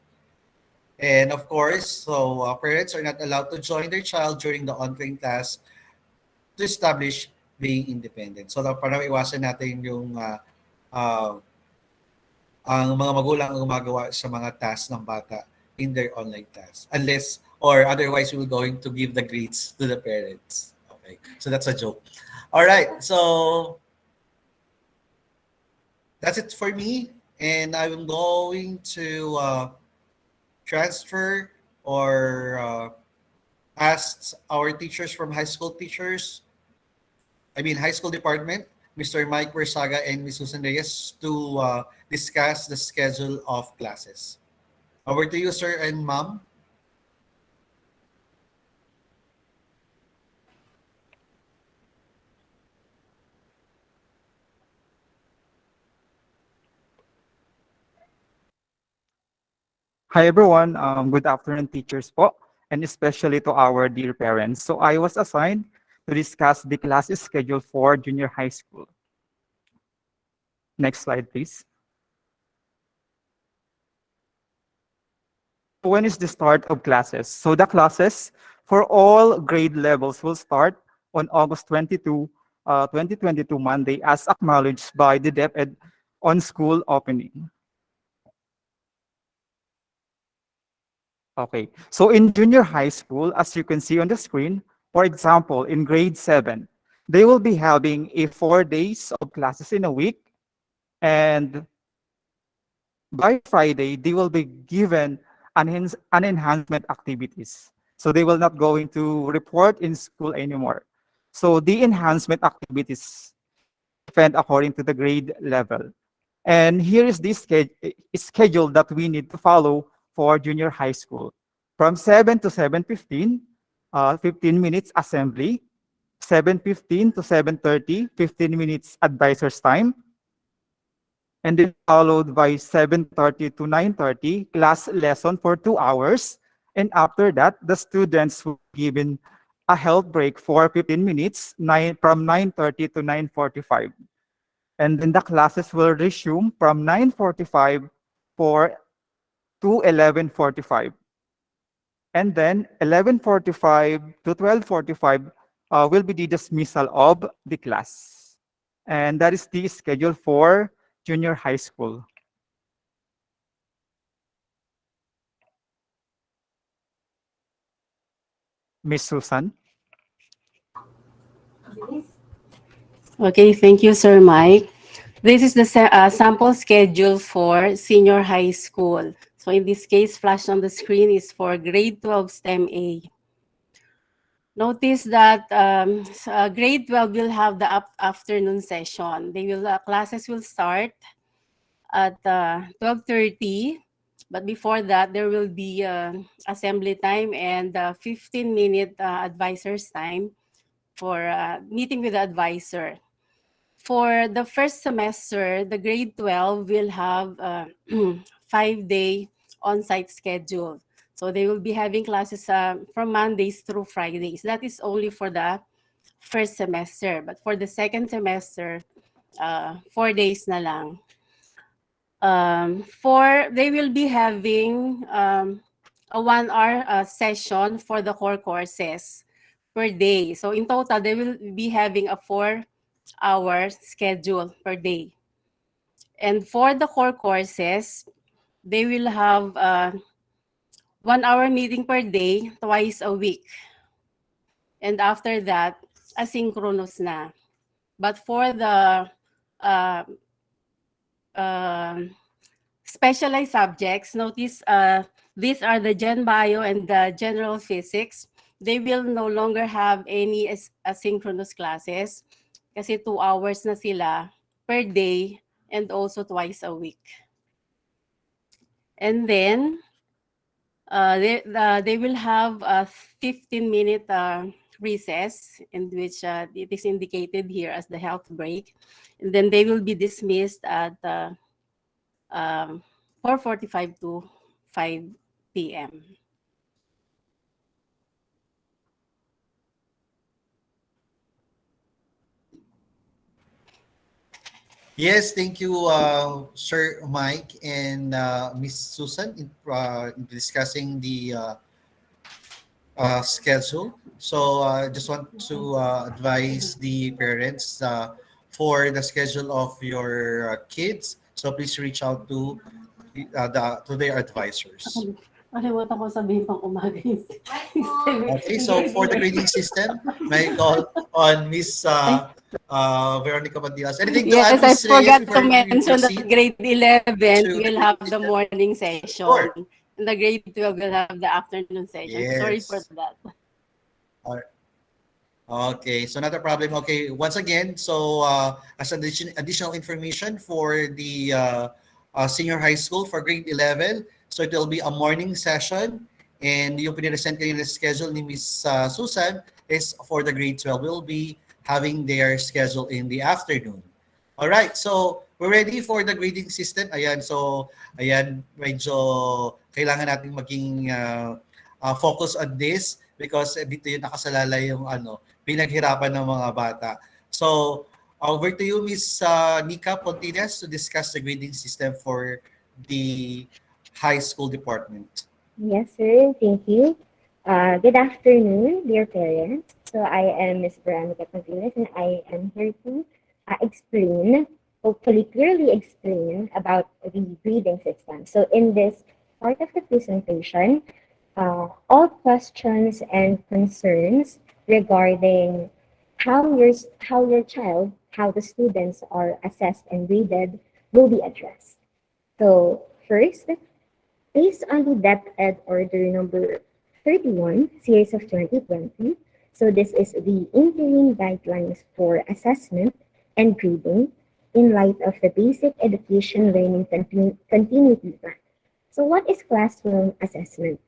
And of course, so parents are not allowed to join their child during the online class to establish being independent. So para iwasan natin yung uh, ang mga magulang ang gumagawa sa mga tasks ng bata in their online class. Unless or otherwise we will going to give the grades to the parents. Okay. So that's a joke. All right. So that's it for me. And I'm going to transfer or ask our teachers from high school high school department, Mr. Mike Versaga and Ms. Susan Reyes, to discuss the schedule of classes. Over to you, sir and ma'am. Hi everyone, good afternoon teachers po, and especially to our dear parents. So I was assigned to discuss the class schedule for junior high school. Next slide, please. When is the start of classes? So the classes for all grade levels will start on August 22, 2022 Monday as acknowledged by the DepEd on school opening. Okay, so in junior high school, as you can see on the screen, for example, in grade 7, they will be having a 4 days of classes in a week, and by Friday, they will be given an enhancement activities. So they will not going to report in school anymore. So the enhancement activities depend according to the grade level. And here is the schedule that we need to follow for junior high school. From 7 to 7:15, 15 minutes assembly. 7:15 to 7:30, 15 minutes advisor's time. And then followed by 7:30 to 9:30, class lesson for 2 hours. And after that, the students will be given a health break for 15 minutes, from 9:30 to 9:45. And then the classes will resume from 9:45 to 11:45. And then 11:45 to 12:45 will be the dismissal of the class. And that is the schedule for junior high school. Miss Susan? Okay, thank you, Sir Mike. This is the sample schedule for senior high school. So in this case, flashed on the screen is for grade 12 STEM A. Notice that grade 12 will have the afternoon session. Classes will start at 12:30, but before that, there will be assembly time and 15-minute advisor's time for meeting with the advisor. For the first semester, the grade 12 will have a 5-day on-site schedule. So they will be having classes from Mondays through Fridays. That is only for the first semester. But for the second semester, 4 days na lang. They will be having a 1-hour session for the core courses per day. So in total, they will be having a 4-hour schedule per day. And for the core courses, they will have 1-hour meeting per day, twice a week. And after that, asynchronous na. But for the specialized subjects, notice these are the Gen Bio and the General Physics. They will no longer have any asynchronous classes kasi 2 hours na sila per day and also twice a week. And then they will have a 15-minute recess in which it is indicated here as the health break. And then they will be dismissed at 4:45 to 5 p.m. Yes, thank you, Sir Mike and Miss Susan, in discussing the schedule. So I just want to advise the parents for the schedule of your kids. So please reach out to their advisors. Nakalimutan ko sabihin pang umaga yung Okay, so for the grading system, may I call on Miss Veronica Bandilas. Anything to Yes, add, I Miss Reyes, forgot before to we mention that proceed? grade 11 to- will have the morning session. Sure. And the grade 12 will have the afternoon session. Sorry Yes. for that. Okay, so not a problem. Okay, once again, so as additional information for the senior high school for grade 11, so it will be a morning session, and yung piniresent kanina schedule ni Miss Susan is for the grade 12. We'll be having their schedule in the afternoon. All right, so we're ready for the grading system. Ayan, so ayan, medyo kailangan nating maging focus on this because dito yung nakasalalay yung pinaghirapan ng mga bata. So, over to you, Miss Nika Pontinas, to discuss the grading system for the high school department. Yes, sir. Thank you. Good afternoon, dear parents. So I am Ms. Veronica Pontiles, and I am here to hopefully clearly explain about the grading system. So in this part of the presentation, all questions and concerns regarding how your child, how the students are assessed and graded will be addressed. So first, based on the DepEd Order number 31, series of 2020, so this is the interim guidelines for assessment and grading in light of the Basic Education Learning Continuity Plan. So what is classroom assessment?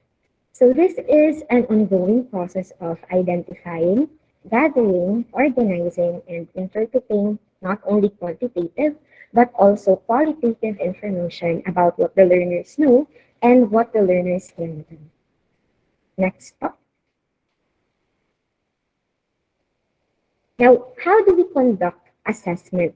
So this is an ongoing process of identifying, gathering, organizing, and interpreting not only quantitative, but also qualitative information about what the learners know and what the learners can do. Next up. Now, how do we conduct assessment?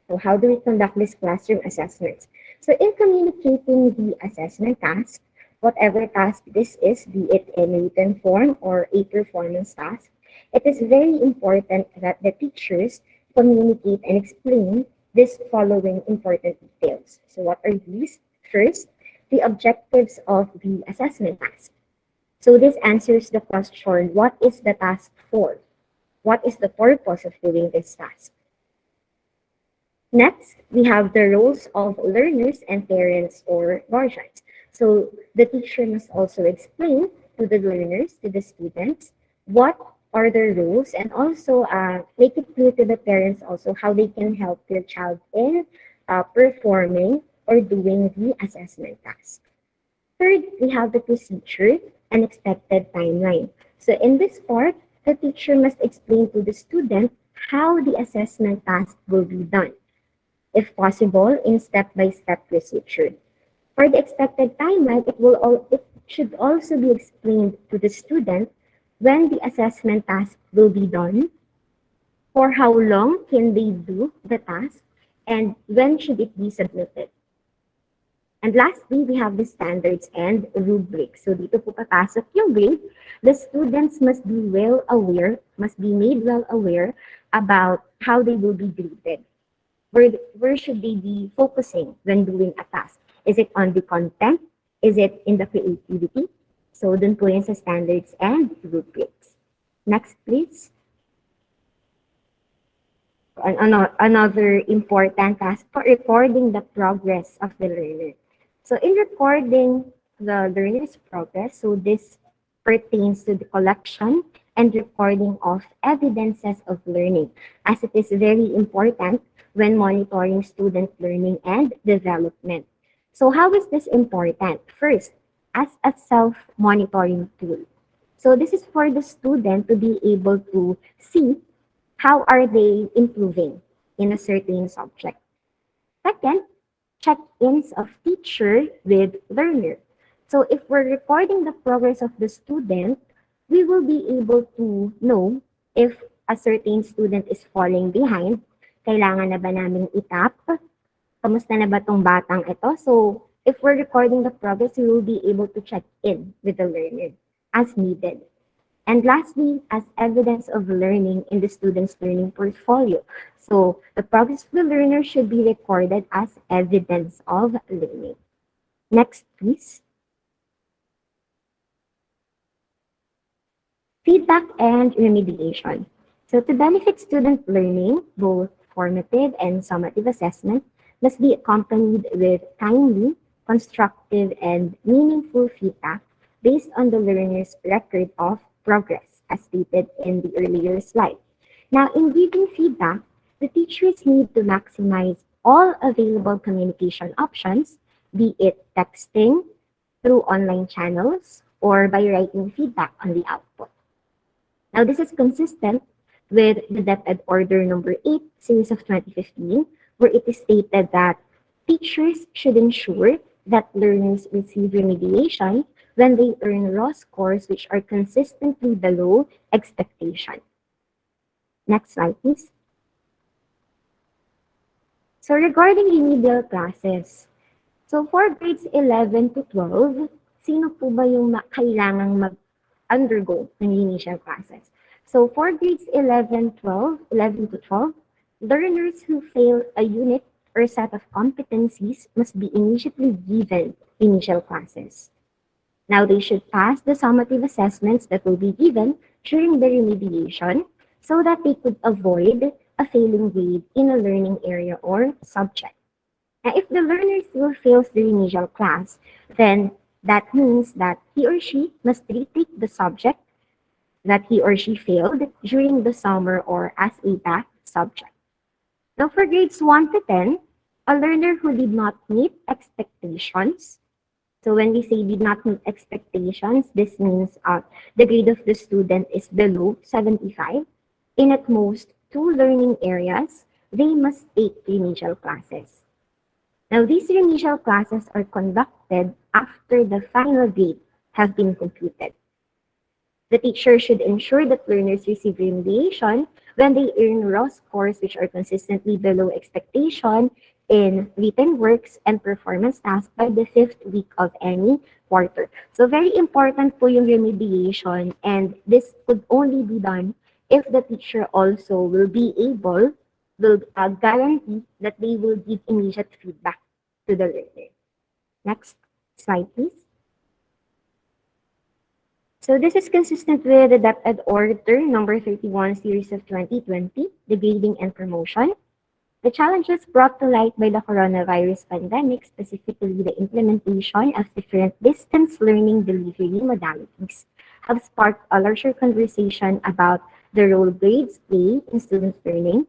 So how do we conduct these classroom assessments? So in communicating the assessment task, whatever task this is, be it in written form or a performance task, it is very important that the teachers communicate and explain these following important details. So what are these? First, the objectives of the assessment task. So this answers the question, what is the task for? What is the purpose of doing this task? Next, we have the roles of learners and parents or guardians. So the teacher must also explain to the learners, to the students, what are their roles, and also make it clear to the parents also how they can help their child in performing or doing the assessment task. Third, we have the procedure and expected timeline. So in this part, the teacher must explain to the student how the assessment task will be done, if possible, in step-by-step procedure. For the expected timeline, it should also be explained to the student when the assessment task will be done, for how long can they do the task, and when should it be submitted. And lastly, we have the standards and rubrics. So dito po papasok yung grade. The students must be made well aware about how they will be graded. Where should they be focusing when doing a task? Is it on the content? Is it in the creativity? So dun po yan sa standards and rubrics. Next, please. Another important task for recording the progress of the learner. So in recording the learner's progress, so this pertains to the collection and recording of evidences of learning, as it is very important when monitoring student learning and development. So how is this important? First, as a self-monitoring tool. So this is for the student to be able to see how are they improving in a certain subject. Second, check-ins of teacher with learner. So if we're recording the progress of the student, we will be able to know if a certain student is falling behind. Kailangan na ba namin itap? Kamusta na ba tong batang ito? So if we're recording the progress, we will be able to check in with the learner as needed. And lastly, as evidence of learning in the student's learning portfolio. So the progress of the learner should be recorded as evidence of learning. Next, please. Feedback and remediation. So to benefit student learning, both formative and summative assessment must be accompanied with timely, constructive, and meaningful feedback based on the learner's record of progress, as stated in the earlier slide. Now, in giving feedback, the teachers need to maximize all available communication options, be it texting, through online channels, or by writing feedback on the output. Now, this is consistent with the DepEd Order number 8, series of 2015, where it is stated that teachers should ensure that learners receive remediation when they earn raw scores which are consistently below expectation. Next slide, please. So regarding remedial classes, so for grades 11 to 12, sino po ba yung kailangang mag-undergo ng remedial classes? So for grades 11 to 12, learners who fail a unit or set of competencies must be immediately given remedial classes. Now they should pass the summative assessments that will be given during the remediation so that they could avoid a failing grade in a learning area or subject. Now, if the learner still fails the remedial class, then that means that he or she must retake the subject that he or she failed during the summer or as a back subject. Now, for grades 1 to 10, a learner who did not meet expectations. So when we say did not meet expectations, this means the grade of the student is below 75. In at most 2 learning areas, they must take remedial classes. Now, these remedial classes are conducted after the final grade have been computed. The teacher should ensure that learners receive remediation when they earn raw scores which are consistently below expectation in written works and performance tasks by the 5th week of any quarter. So very important po yung remediation, and this could only be done if the teacher also will guarantee that they will give immediate feedback to the learner. Next slide, please. So this is consistent with the DepEd Order number 31, series of 2020, the grading and promotion. The challenges brought to light by the coronavirus pandemic, specifically the implementation of different distance learning delivery modalities, have sparked a larger conversation about the role grades play in student learning,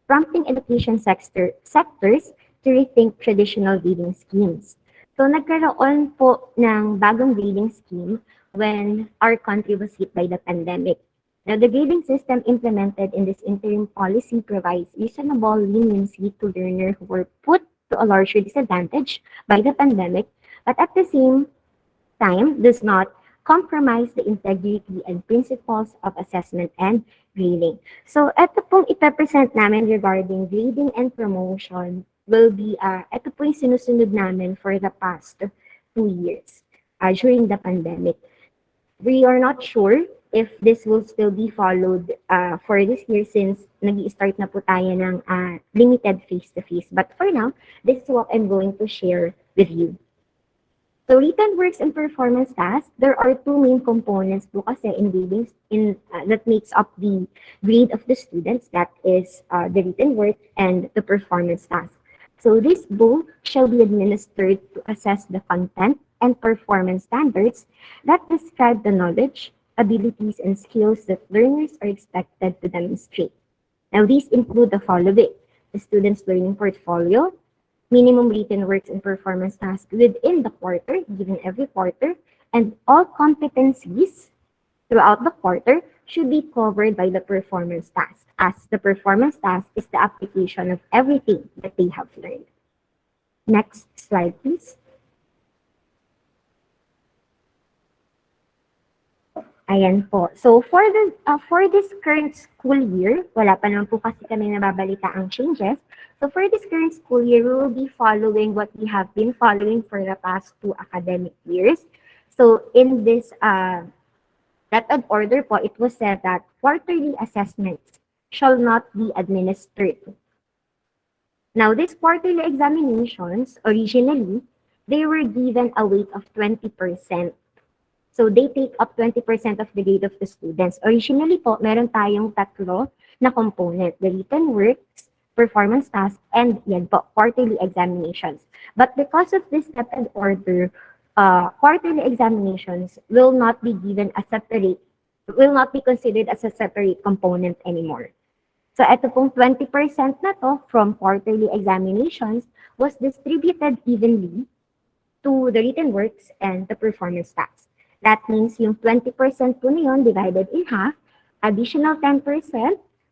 prompting education sectors to rethink traditional grading schemes. So nagkaroon po ng bagong grading scheme when our country was hit by the pandemic. Now, the grading system implemented in this interim policy provides reasonable leniency to learners who were put to a larger disadvantage by the pandemic, but at the same time does not compromise the integrity and principles of assessment and grading. So, ito pong ipapresent namin regarding grading and promotion will be, ito po yung sinusunod namin for the past 2 years during the pandemic. We are not sure if this will still be followed for this year since nag-i-start na po tayo ng limited face-to-face. But for now, this is what I'm going to share with you. So written works and performance tasks, there are 2 main components po kasi in grading that makes up the grade of the students, that is the written work and the performance task. So these both shall be administered to assess the content and performance standards that describe the knowledge, abilities, and skills that learners are expected to demonstrate. Now, these include the following: the student's learning portfolio, minimum written works and performance tasks within the quarter, given every quarter, and all competencies throughout the quarter should be covered by the performance task, as the performance task is the application of everything that they have learned. Next slide, please. Ayan po. So for this current school year, wala pa naman po kasi kami nababalita ang changes. So for this current school year, we will be following what we have been following for the past 2 academic years. So in this DepEd order po, it was said that quarterly assessments shall not be administered. Now, these quarterly examinations, originally, they were given a weight of 20%. So they take up 20% of the grade of the students. Originally po, meron tayong 3 na component: the written works, performance tasks, and yan po, quarterly examinations. But because of this DepEd order, quarterly examinations will not be considered as a separate component anymore. So ito pong 20% na to from quarterly examinations was distributed evenly to the written works and the performance tasks. That means yung 20% po na yun divided in half, additional 10%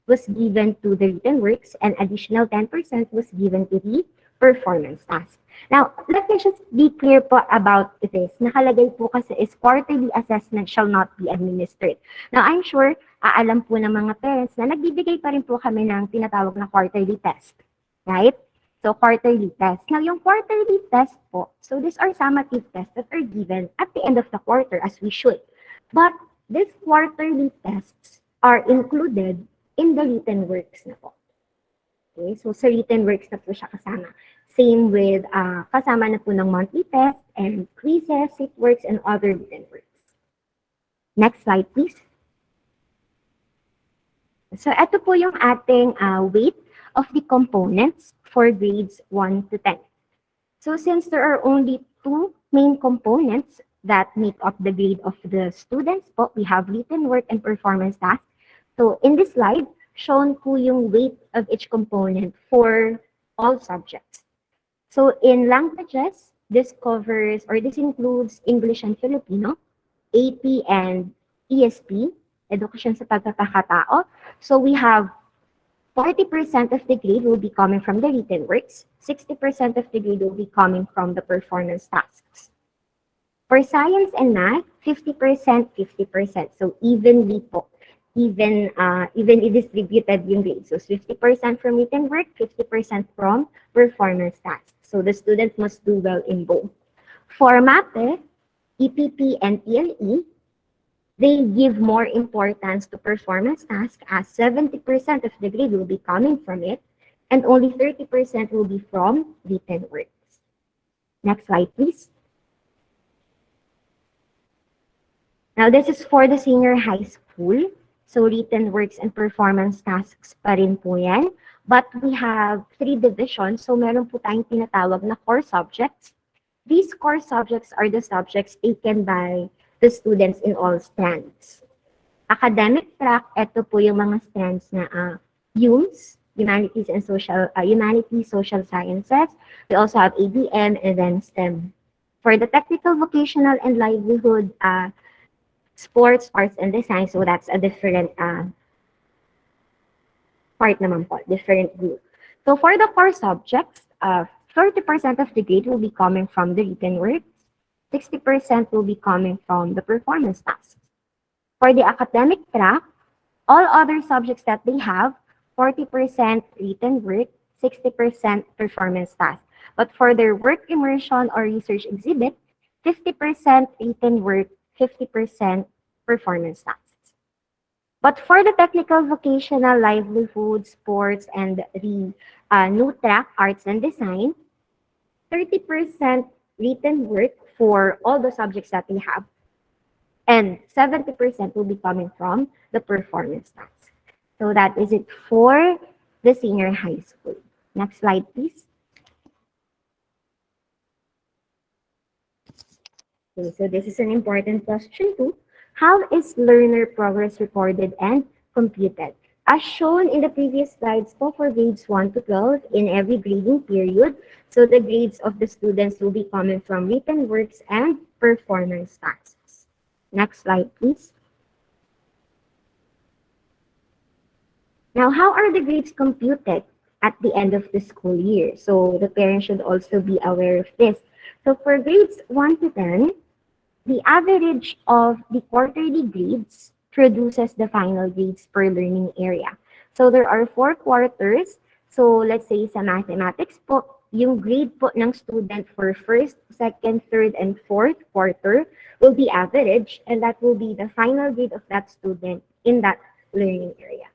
was given to the written works and additional 10% was given to the performance task. Now, let me just be clear po about this. Nakalagay po kasi is quarterly assessment shall not be administered. Now, I'm sure alam po ng mga parents na nagbibigay pa rin po kami ng tinatawag na quarterly test. Right? So, quarterly test. Now, yung quarterly test po, so these are summative tests that are given at the end of the quarter as we should. But these quarterly tests are included in the written works na po. Okay, so sa written works na po siya kasama. Same with kasama na po ng monthly test and quizzes, sit works, and other written works. Next slide, please. So ito po yung ating weight of the components for grades 1 to 10. So since there are only two main components that make up the grade of the students po, we have written work and performance task. So in this slide, shown po yung weight of each component for all subjects. So in languages, this covers or this includes English and Filipino, AP and ESP, Education sa Pagkakatao. So we have 40% of the grade will be coming from the written works, 60% of the grade will be coming from the performance tasks. For science and math, 50%, 50%. So evenly po. Even distributed yung grade. So 50% from written work, 50% from performance tasks. So the student must do well in both. For math, EPP and TLE, they give more importance to performance tasks as 70% of the grade will be coming from it and only 30% will be from written works. Next slide, please. Now, this is for the senior high school. So, written works and performance tasks pa rin po yan. But we have 3 divisions. So, meron po tayong tinatawag na core subjects. These core subjects are the subjects taken by the students in all strands. Academic track, ito po yung mga strands na HUMS, Humanities and Social Sciences. We also have ABM and then STEM. For the technical, vocational, and livelihood, sports, arts, and design, so that's a different part naman po, different group. So for the core subjects, 30% of the grade will be coming from the written works, 60% will be coming from the performance tasks. For the academic track, all other subjects that they have, 40% written work, 60% performance tasks. But for their work immersion or research exhibit, 50% written work, 50% performance tasks. But for the technical, vocational, livelihood, sports, and the new track, arts and design, 30% written work for all the subjects that we have, and 70% will be coming from the performance tasks. So that is it for the senior high school. Next slide, please. Okay, so this is an important question too. How is learner progress recorded and computed? As shown in the previous slides for grades 1 to 12 in every grading period, so the grades of the students will be coming from written works and performance tasks. Next slide, please. Now, how are the grades computed at the end of the school year? So the parents should also be aware of this. So for grades 1 to 10, the average of the quarterly grades produces the final grades per learning area. So there are 4 quarters. So let's say sa mathematics po, yung grade po ng student for first, second, third, and fourth quarter will be average, and that will be the final grade of that student in that learning area.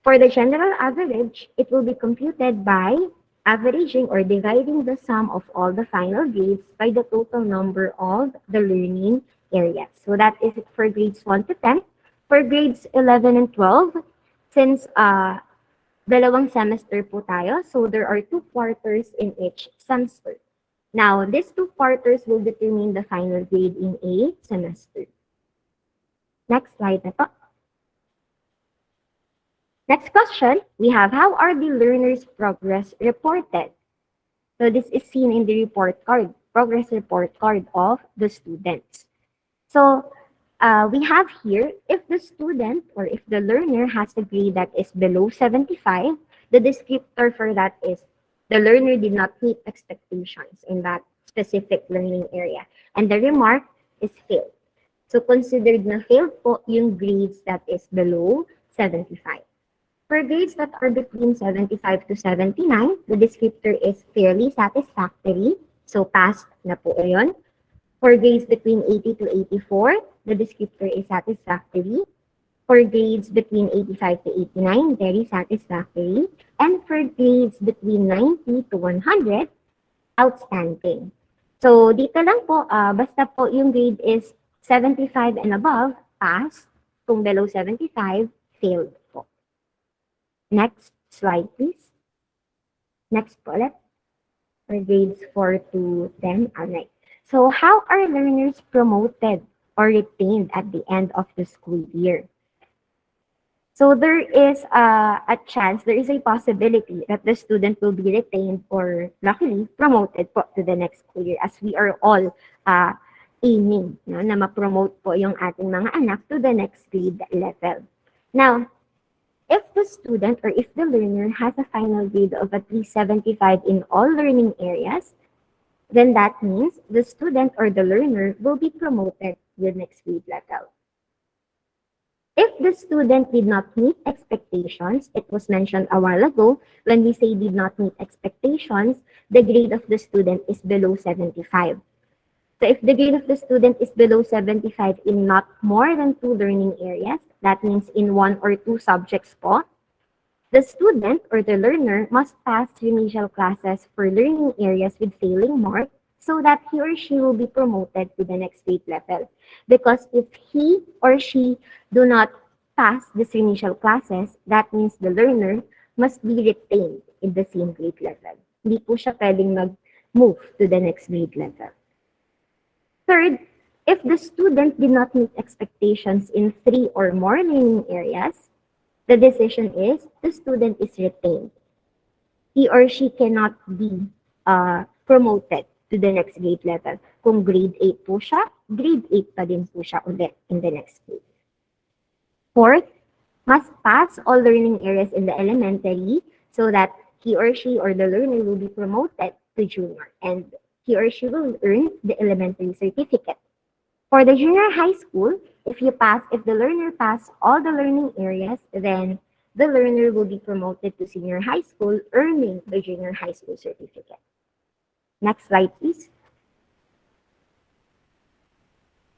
For the general average, it will be computed by averaging or dividing the sum of all the final grades by the total number of the learning areas. So that is it for grades 1 to 10. For grades 11 and 12, since dalawang semester po tayo, so there are 2 quarters in each semester. Now, these 2 quarters will determine the final grade in a semester. Next slide na po. Next question, we have, how are the learners' progress reported? So this is seen in the report card, progress report card of the students. So we have here, if the student or if the learner has a grade that is below 75, the descriptor for that is the learner did not meet expectations in that specific learning area. And the remark is failed. So considered na failed po yung grades that is below 75. For grades that are between 75 to 79, the descriptor is fairly satisfactory. So passed na po yun. For grades between 80 to 84, the descriptor is satisfactory. For grades between 85 to 89, very satisfactory. And for grades between 90 to 100, outstanding. So dito lang po, basta po yung grade is 75 and above, pass. Kung below 75, failed po. Next slide, please. Next po ulit. For grades 4 to 10, alright. So how are learners promoted or retained at the end of the school year? So there is a chance, there is a possibility that the student will be retained or luckily promoted po to the next school year, as we are all aiming na ma-promote po yung ating mga anak to the next grade level. Now, if the student or if the learner has a final grade of at least 75 in all learning areas, then that means the student or the learner will be promoted to the next grade level. If the student did not meet expectations, it was mentioned a while ago, when we say did not meet expectations, the grade of the student is below 75. So if the grade of the student is below 75 in not more than 2 learning areas, that means in 1 or 2 subjects po, the student or the learner must pass remedial classes for learning areas with failing mark so that he or she will be promoted to the next grade level. Because if he or she do not pass these remedial classes, that means the learner must be retained in the same grade level. Hindi po siya pwedeng mag-move to the next grade level. Third, if the student did not meet expectations in 3 or more learning areas, the decision is the student is retained. He or she cannot be promoted to the next grade level. Kung grade 8 po siya, grade 8 pa din po siya ulit in the next grade. Fourth, must pass all learning areas in the elementary so that he or she or the learner will be promoted to junior and he or she will earn the elementary certificate. For the junior high school, if the learner pass all the learning areas, then the learner will be promoted to senior high school, earning the junior high school certificate. Next slide, please.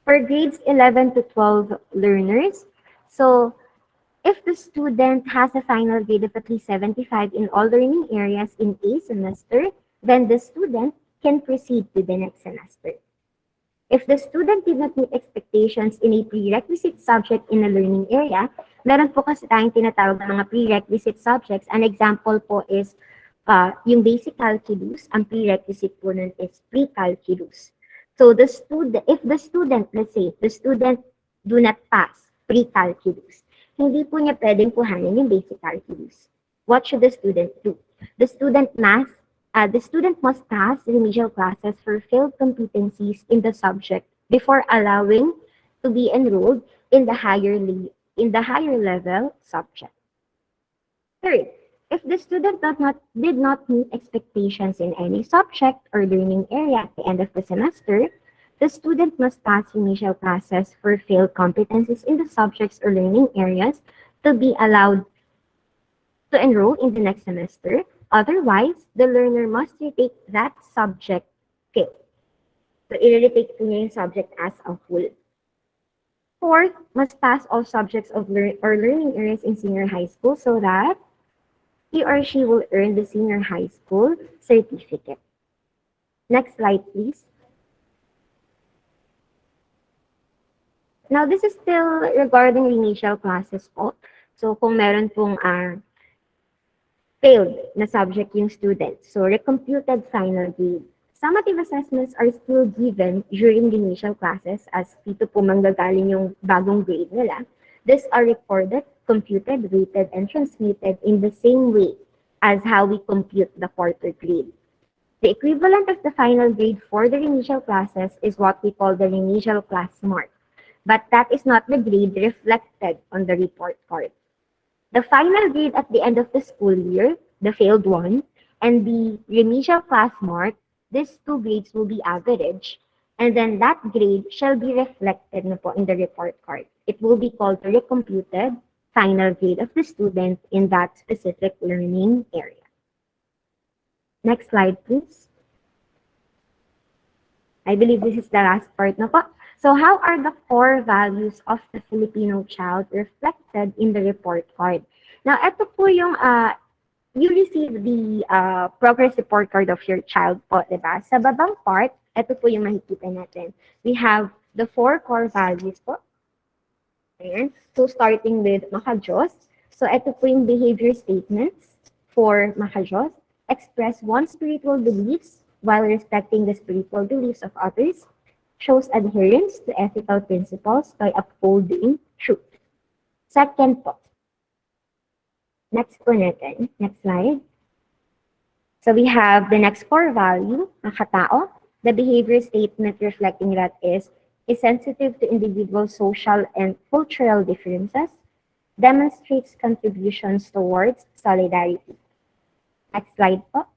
For grades 11 to 12 learners, so if the student has a final grade of at least 75 in all learning areas in a semester, then the student can proceed to the next semester. If the student did not meet expectations in a prerequisite subject in a learning area, meron po kasi tayong tinatawag na mga prerequisite subjects. An example po is yung basic calculus. Ang prerequisite po nun is pre-calculus. So if the student, let's say, the student do not pass pre-calculus, hindi po niya pwedeng kuhanin yung basic calculus. What should the student do? The student must pass remedial classes for failed competencies in the subject before allowing to be enrolled in the higher level subject. Third, if the student did not meet expectations in any subject or learning area at the end of the semester, the student must pass remedial classes for failed competencies in the subjects or learning areas to be allowed to enroll in the next semester. Otherwise, the learner must retake that subject failed. So, i-retake po niya yung subject as a whole. Fourth, must pass all subjects of learning areas in senior high school so that he or she will earn the senior high school certificate. Next slide, please. Now, this is still regarding remedial classes po. So, kung meron pong failed na subject yung student. So, recomputed final grade. Summative assessments are still given during the initial classes as dito po manggagaling yung bagong grade nila. These are recorded, computed, weighted, and transmitted in the same way as how we compute the quarter grade. The equivalent of the final grade for the remedial classes is what we call the remedial class mark. but that is not the grade reflected on the report card. The final grade at the end of the school year, the failed one, and the remedial class mark, these two grades will be average, and then that grade shall be reflected na po in the report card. It will be called the recomputed final grade of the student in that specific learning area. Next slide, please. I believe this is the last part na po. So how are the core values of the Filipino child reflected in the report card? Now, ito po yung, you receive the progress report card of your child po, diba? Sa babang part, ito po yung makikita natin. We have the 4 core values po. Ayan. So, starting with Makajos. So, ito po yung behavior statements for Makajos. Express one's spiritual beliefs while respecting the spiritual beliefs of others. Shows adherence to ethical principles by upholding truth. Second po. Next po natin. Next slide. So we have the next core value, makatao. The behavior statement reflecting that is sensitive to individual social and cultural differences, demonstrates contributions towards solidarity. Next slide po.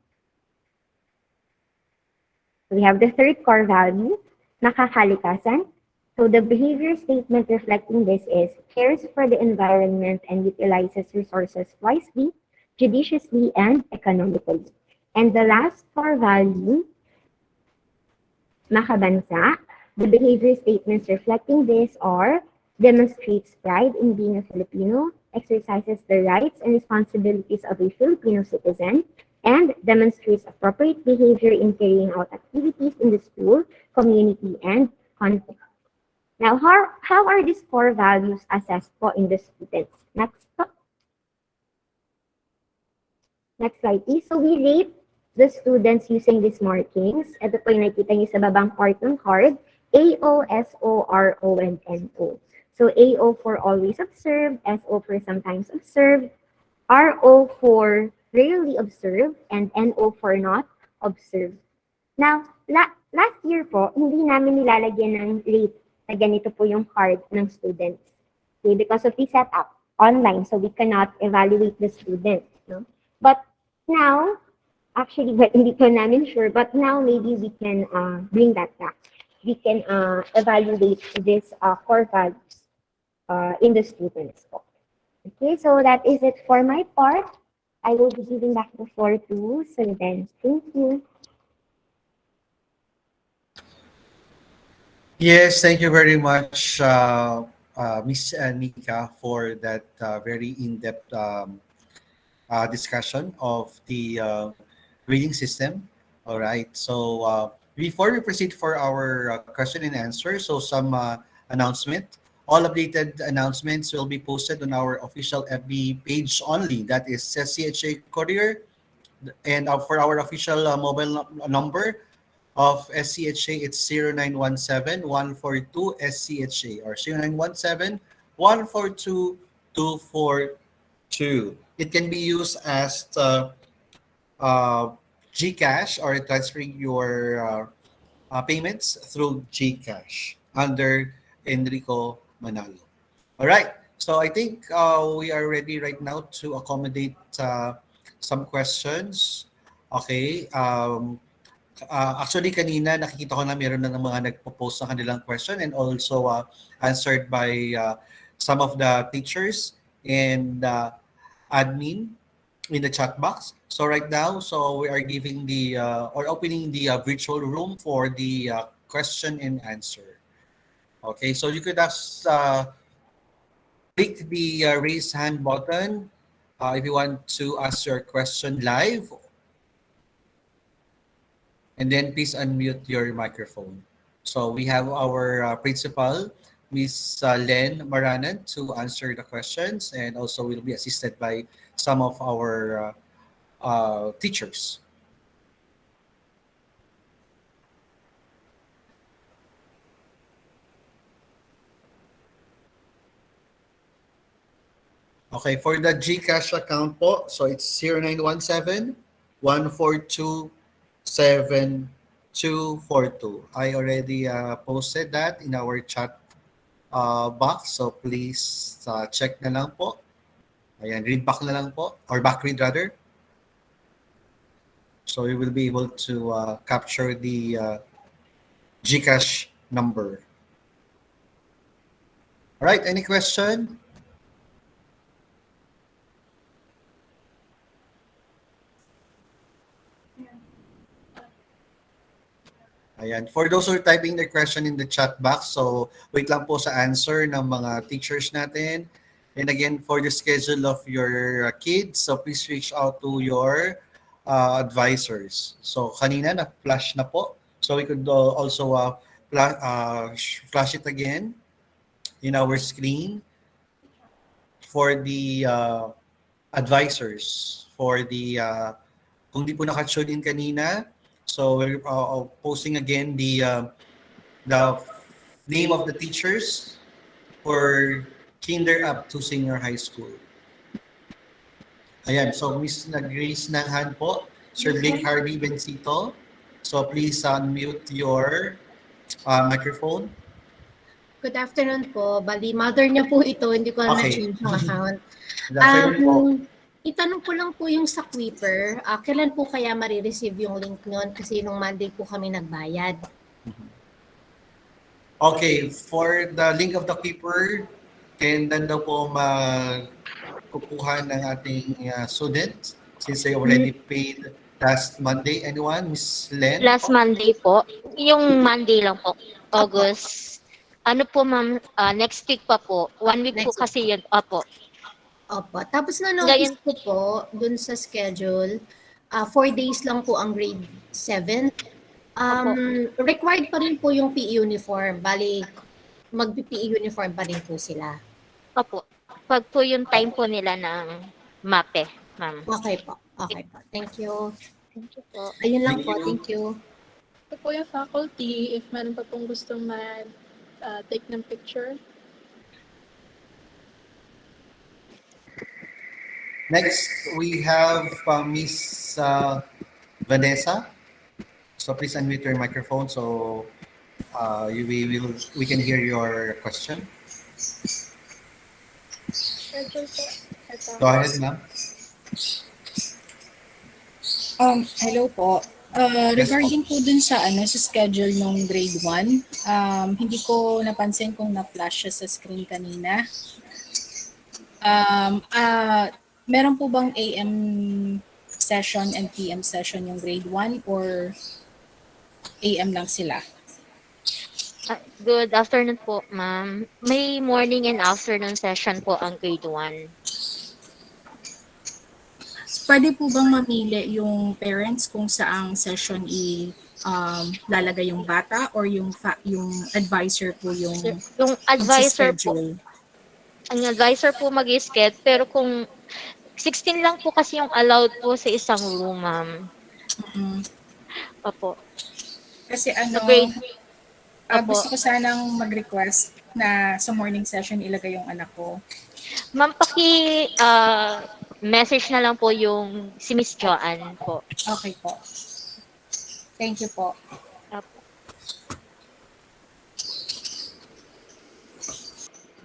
We have the third core value, nakakalikasan. So the behavior statement reflecting this is cares for the environment and utilizes resources wisely, judiciously, and economically. And the last core value, makabansa. The behavior statements reflecting this are demonstrates pride in being a Filipino, exercises the rights and responsibilities of a Filipino citizen, and demonstrates appropriate behavior in carrying out activities in the school, community, and context. Now, how are these core values assessed po in the students? Next po. Next slide, please. So, we rate the students using these markings. Ito po yung nakikita niyo sa babang part ng card. AO, SO, RO, and NO. So, AO for always observed, SO for sometimes observed, RO for rarely observed, and NO for not observed. Now, last year po, hindi namin nilalagyan ng rate na ganito po yung card ng students. Okay, because of the setup online, so we cannot evaluate the student. No? But now, actually, but hindi ko namin sure, but now maybe we can bring that back. We can evaluate this core values in the students. Okay, so that is it for my part. I will be giving back the floor to Sir Ben. Thank you. Yes, thank you very much, Miss Nika, for that very in-depth discussion of the grading system. All right. So before we proceed for our question and answer, so some announcement. All updated announcements will be posted on our official FB page only. That is SCHA Courier. And for our official mobile number of SCHA, it's 0917-142-SCHA or 0917-142-242. It can be used as GCash or transferring your payments through GCash under Enrico Manalo. All right. So I think we are ready right now to accommodate some questions. Okay. Actually, kanina nakikita ko na meron na ng mga nagpo-post ng kanilang question and also answered by some of the teachers and admin in the chat box. So right now, so we are giving the or opening the virtual room for the question and answer. Okay, so you could just click the raise hand button if you want to ask your question live. And then please unmute your microphone. So we have our principal, Ms. Len Maranan, to answer the questions, and also will be assisted by some of our teachers. Okay, for the GCash account po, so it's 0917-142-7242. I already posted that in our chat box. So please check na lang po. Ayan, read back na lang po, or back read rather. So we will be able to capture the GCash number. All right, any question? Ayan. For those who are typing their question in the chat box, so wait lang po sa answer ng mga teachers natin. And again, for the schedule of your kids, so please reach out to your advisors. So kanina na-flash na po. So we could also flash it again in our screen for the advisors, for the kung di po naka-tune in kanina. So we're posting again the name of the teachers for kinder up to senior high school. Ayan, so Miss nag-raise ng hand po, Sir Blake Harvey Bencito. So please unmute your microphone. Good afternoon po. Bali, mother niya po ito. Hindi ko na Okay. na-change ang account. Good afternoon po. Itanong ko lang po yung sa Quipper. Kailan po kaya marireceive yung link nun? Kasi nung Monday po kami nagbayad. Okay, for the link of the keeper, kailan daw po kukuha ng ating student since they already paid last Monday. Anyone? Miss Len? Last Monday po. Yung Monday lang po. August. Ano po ma'am, next week pa po. 1 week po Next kasi yun. Opo. Opo. Tapos na-notice ko po dun sa schedule, 4 days lang po ang grade 7. Required pa rin po yung PE uniform. Bali, mag-PE uniform pa rin po sila. Opo. Pag po yung time po nila ng MAPE, ma'am. Okay po. Okay po. Thank you. Thank you po. Ayun lang Thank po. you. Thank you. Ito po yung faculty, if meron pa pong gustong take ng picture. Next, we have Miss Vanessa. So please unmute your microphone so we can hear your question. Schedule po. Ito. Go ahead, ma'am. Hello po. Regarding po dun sa sa schedule ng grade 1, hindi ko napansin kung na-flash siya sa screen kanina. Meron po bang AM session and PM session yung grade 1 or AM lang sila? Good afternoon po, ma'am. May morning and afternoon session po ang grade 1. Pwede po bang mamili yung parents kung saang session lalagay yung bata or yung advisor po yung Yung advisor po, schedule? ang advisor po mag-schedule, pero kung 16 lang po kasi yung allowed po sa isang room, ma'am. Mm. Opo. Kasi Sa grade, Opo. gusto ko sanang mag-request na sa morning session ilagay yung anak ko. Ma'am, message na lang po yung si Miss Joanne po. Okay po. Thank you po. Opo.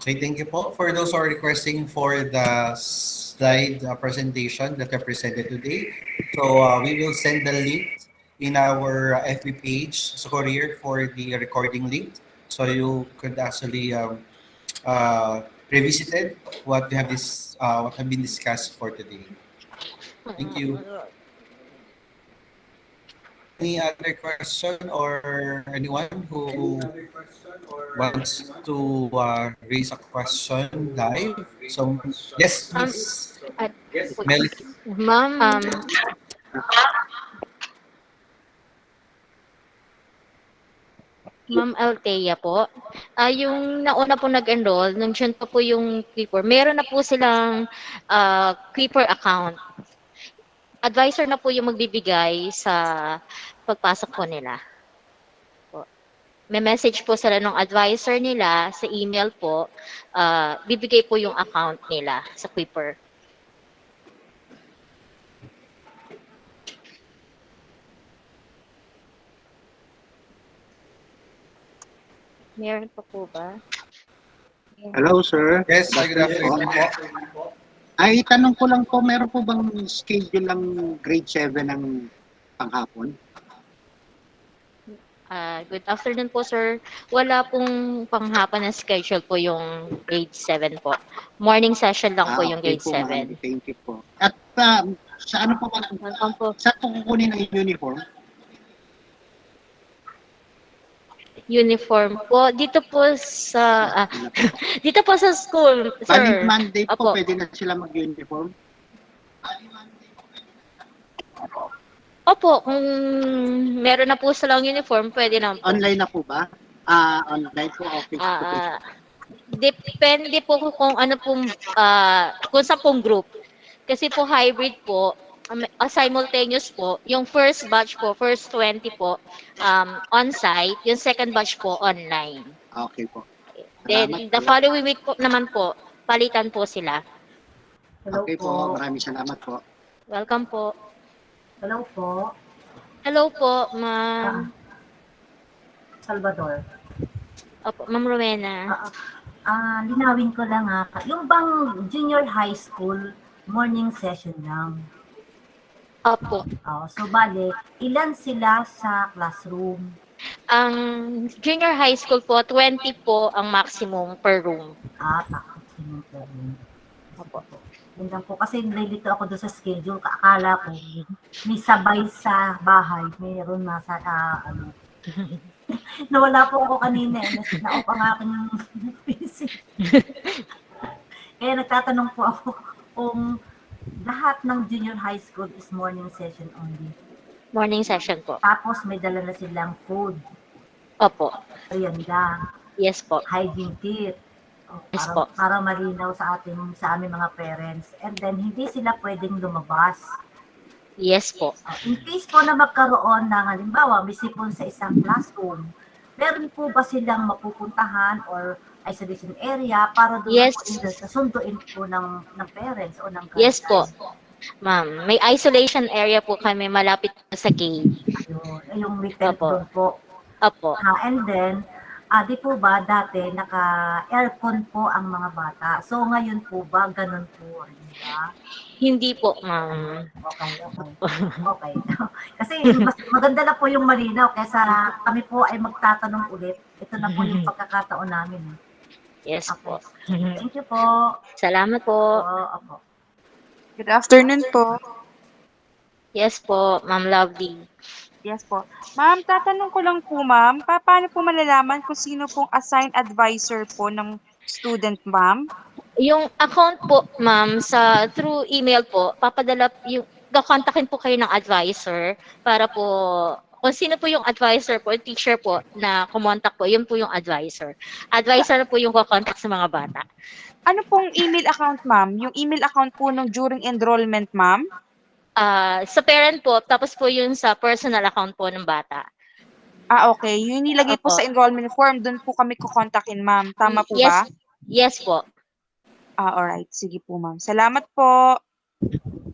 Okay, thank you po. For those who are requesting for the slide presentation that I presented today, so we will send the link in our FB page sa Courier for the recording link. So you could actually revisited what have been discussed for today. Thank you. Any other question or anyone who wants to raise a question live? So yes, please. Mel. Ma'am, Ma'am Althea po. Yung nauna po nag-enroll, nung June pa po yung Creeper, meron na po silang Creeper account. Advisor na po yung magbibigay sa pagpasok po nila. Po. May message po sila ng advisor nila sa email po, bibigay po yung account nila sa Creeper. Meron pa po ba? Hello, sir. Yes, good afternoon po. Ay, tanong ko lang po, meron po bang schedule ng grade 7 ng panghapon? Good afternoon po, sir. Wala pong panghapon na schedule po yung grade 7 po. Morning session lang po yung Okay grade po, ma'am. 7. Thank you po. At sa ano po ba, Welcome po. saan po kukunin ang uniform? Uniform po. Dito po sa dito po sa school, Bali, sir. Monday po, Opo. pwede na sila mag-uniform? Opo, kung meron na po silang uniform, pwede na po. Online na po ba? Online po, okay. Depende po kung ano pong kung sa pong group. Kasi po hybrid po, simultaneous po, yung first batch po, first 20 po, on-site, yung second batch po online. Okay po. Then the following week po naman po, palitan po sila. Okay po, maraming salamat po. Welcome po. Hello po, Hello po, ma'am. Salvador. Opo, ma'am Rowena. Linawin ko lang yung bang junior high school, morning session lang. Opo. So bale, ilan sila sa classroom? Ang junior high school po, 20 po ang maximum per room. Takot sinunod. Opo. Yun lang po. Kasi nalilito ako doon sa schedule. Akala ko, may sabay sa bahay. Mayroon nasa, nawala po ako kanina. Na-off ang aking PC. Kaya nagtatanong po ako kung lahat ng junior high school is morning session only. Morning session po. Tapos may dala na silang food. Opo. Ayan lang. Yes po. Hygiene kit. Yes po. Para malinaw sa aming mga parents. And then, hindi sila pwedeng lumabas. Yes po. In case po na magkaroon ng, halimbawa, may sipon sa isang classroom, meron po ba silang mapupuntahan or isolation area para doon Yes. po sunduin po ng parents o ng guardians? Yes po. Ma'am, may isolation area po kami malapit po sa gate. Yung weekend Opo. doon po. Opo. And then, di po ba dati naka-aircon po ang mga bata? So ngayon po ba ganun po rin ba? Hindi po, ma'am. Okay. Kasi mas maganda na po yung malinaw kaysa kami po ay magtatanong ulit. Ito na po yung pagkakataon namin. Yes po. Thank you po. Salamat po. Opo. Good afternoon po. Yes po, Ma'am Lovely. Yes po. Ma'am, tatanong ko lang po, ma'am, paano po malalaman kung sino pong assigned advisor po ng student, ma'am? Yung account po, ma'am, through email po, kakontakin po kayo ng advisor para po, kung sino po yung advisor po, teacher po na kumontak po, yun po yung advisor. Advisor po yung kakontak sa mga bata. Ano pong email account, ma'am? Yung email account po nung during enrollment, ma'am? Sa parent po, tapos po yun sa personal account po ng bata. Okay. Yung nilagay po Opo. sa enrollment form, doon po kami kukontakin, ma'am. Tama po ba? Yes po. Alright. Sige po, ma'am. Salamat po.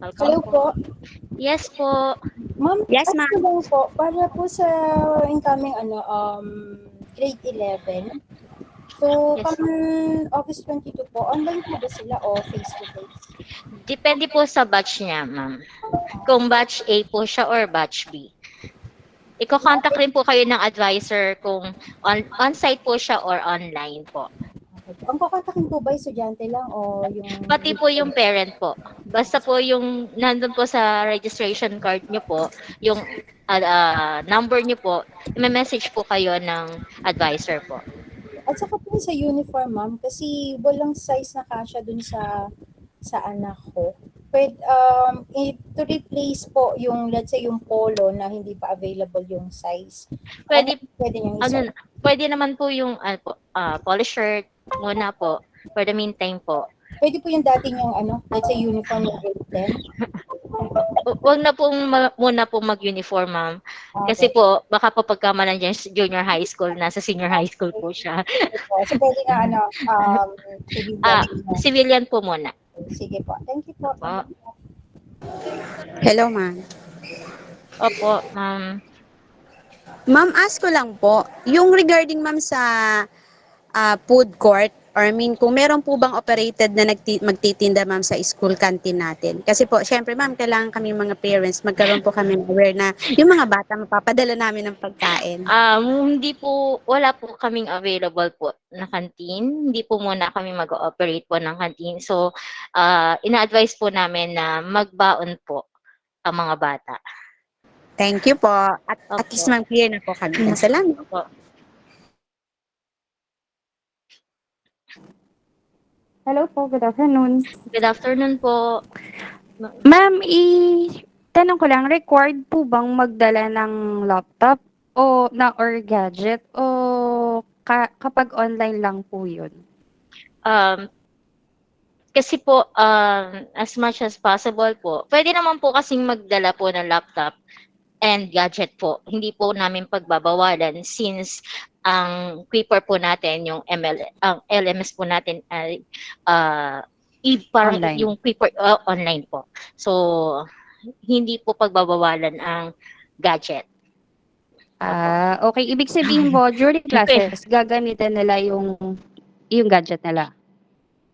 Welcome po. Yes po. Ma'am, Yes, ma'am. lang po, para po sa incoming grade 11. So, Yes. come August 22 po, online po ba sila o face-to-face? Depende po sa batch niya, ma'am. Kung batch A po siya or batch B. Iko-contact rin po kayo ng advisor kung on-site po siya or online po. Ang kukontakin po ba estudyante lang o yung... Pati po yung parent po. Basta po yung nandun po sa registration card niyo po, yung number niyo po, i-message po kayo ng advisor po. At saka po sa uniform, ma'am, kasi walang size na kasya dun sa anak ko. Pwede, to replace po yung, let's say, yung polo na hindi pa available yung size. Pwede niyang Pwede naman po yung polo shirt muna po for the meantime po. Pwede po yung dati niyang, let's say, uniform ng grade 10. Huwag na pong muna pong mag-uniform, ma'am. Kasi po, baka po pagkamalan dyan sa junior high school, nasa senior high school po siya. So, pwede na, civilian po muna. Sige po. Thank you po. Hello, ma'am. Opo, ma'am. Ma'am, ask ko lang po, yung regarding ma'am sa food court, Or I mean, kung meron po bang operated na magtitinda ma'am sa school canteen natin. Kasi po, syempre ma'am, kailangan kami mga parents, magkaroon po kami aware na yung mga bata mapapadala namin ng pagkain. Hindi po, wala po kaming available po na canteen. Hindi po muna kami mag-ooperate po ng canteen. So, ina-advise po namin na magbaon po ang mga bata. Thank you po. At least ma'am, clear na po kami. Salamat po. Hello po, good afternoon. Good afternoon po. Ma'am, tanong ko lang, required po bang magdala ng laptop or gadget o kapag online lang po yun? Kasi po, as much as possible po, pwede naman po kasing magdala po ng laptop and gadget po. Hindi po namin pagbabawalan since ang paper po natin, yung ang LMS po natin ay parang Online. yung paper online po. So, hindi po pagbabawalan ang gadget. Okay. Ibig sabihin po, during classes, gagamitin nila yung gadget nila.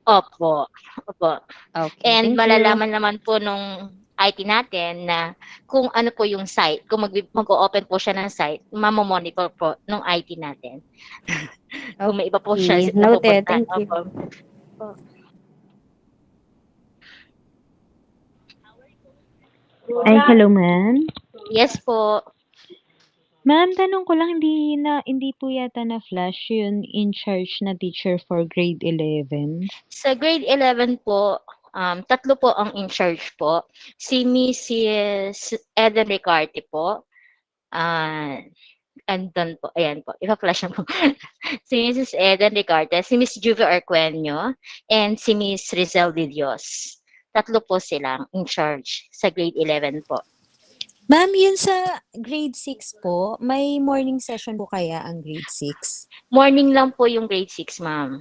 Opo. Opo. Okay. And Thank you. malalaman naman po nung IT natin na kung ano po yung site, kung mag-o-open po siya ng site, mamomonitor po nung IT natin. Kung may iba po siya Okay. Noted. napupunta. Thank you. Opo. Ay, hello ma'am. Yes po. Ma'am, tanong ko lang, hindi po yata na flash yun in charge na teacher for grade 11. Sa grade 11 po, tatlo po ang in charge po. Si Mrs. Eden Ricarte po. Andun po, ayan po, ipa-flash na po. Si Mrs. Eden Ricarte, si Miss Juvie Arqueño, and si Miss Rizel de Dios. Tatlo po silang in charge sa grade 11 po. Ma'am, yun sa grade 6 po, may morning session po kaya ang grade 6? Morning lang po yung grade 6, ma'am.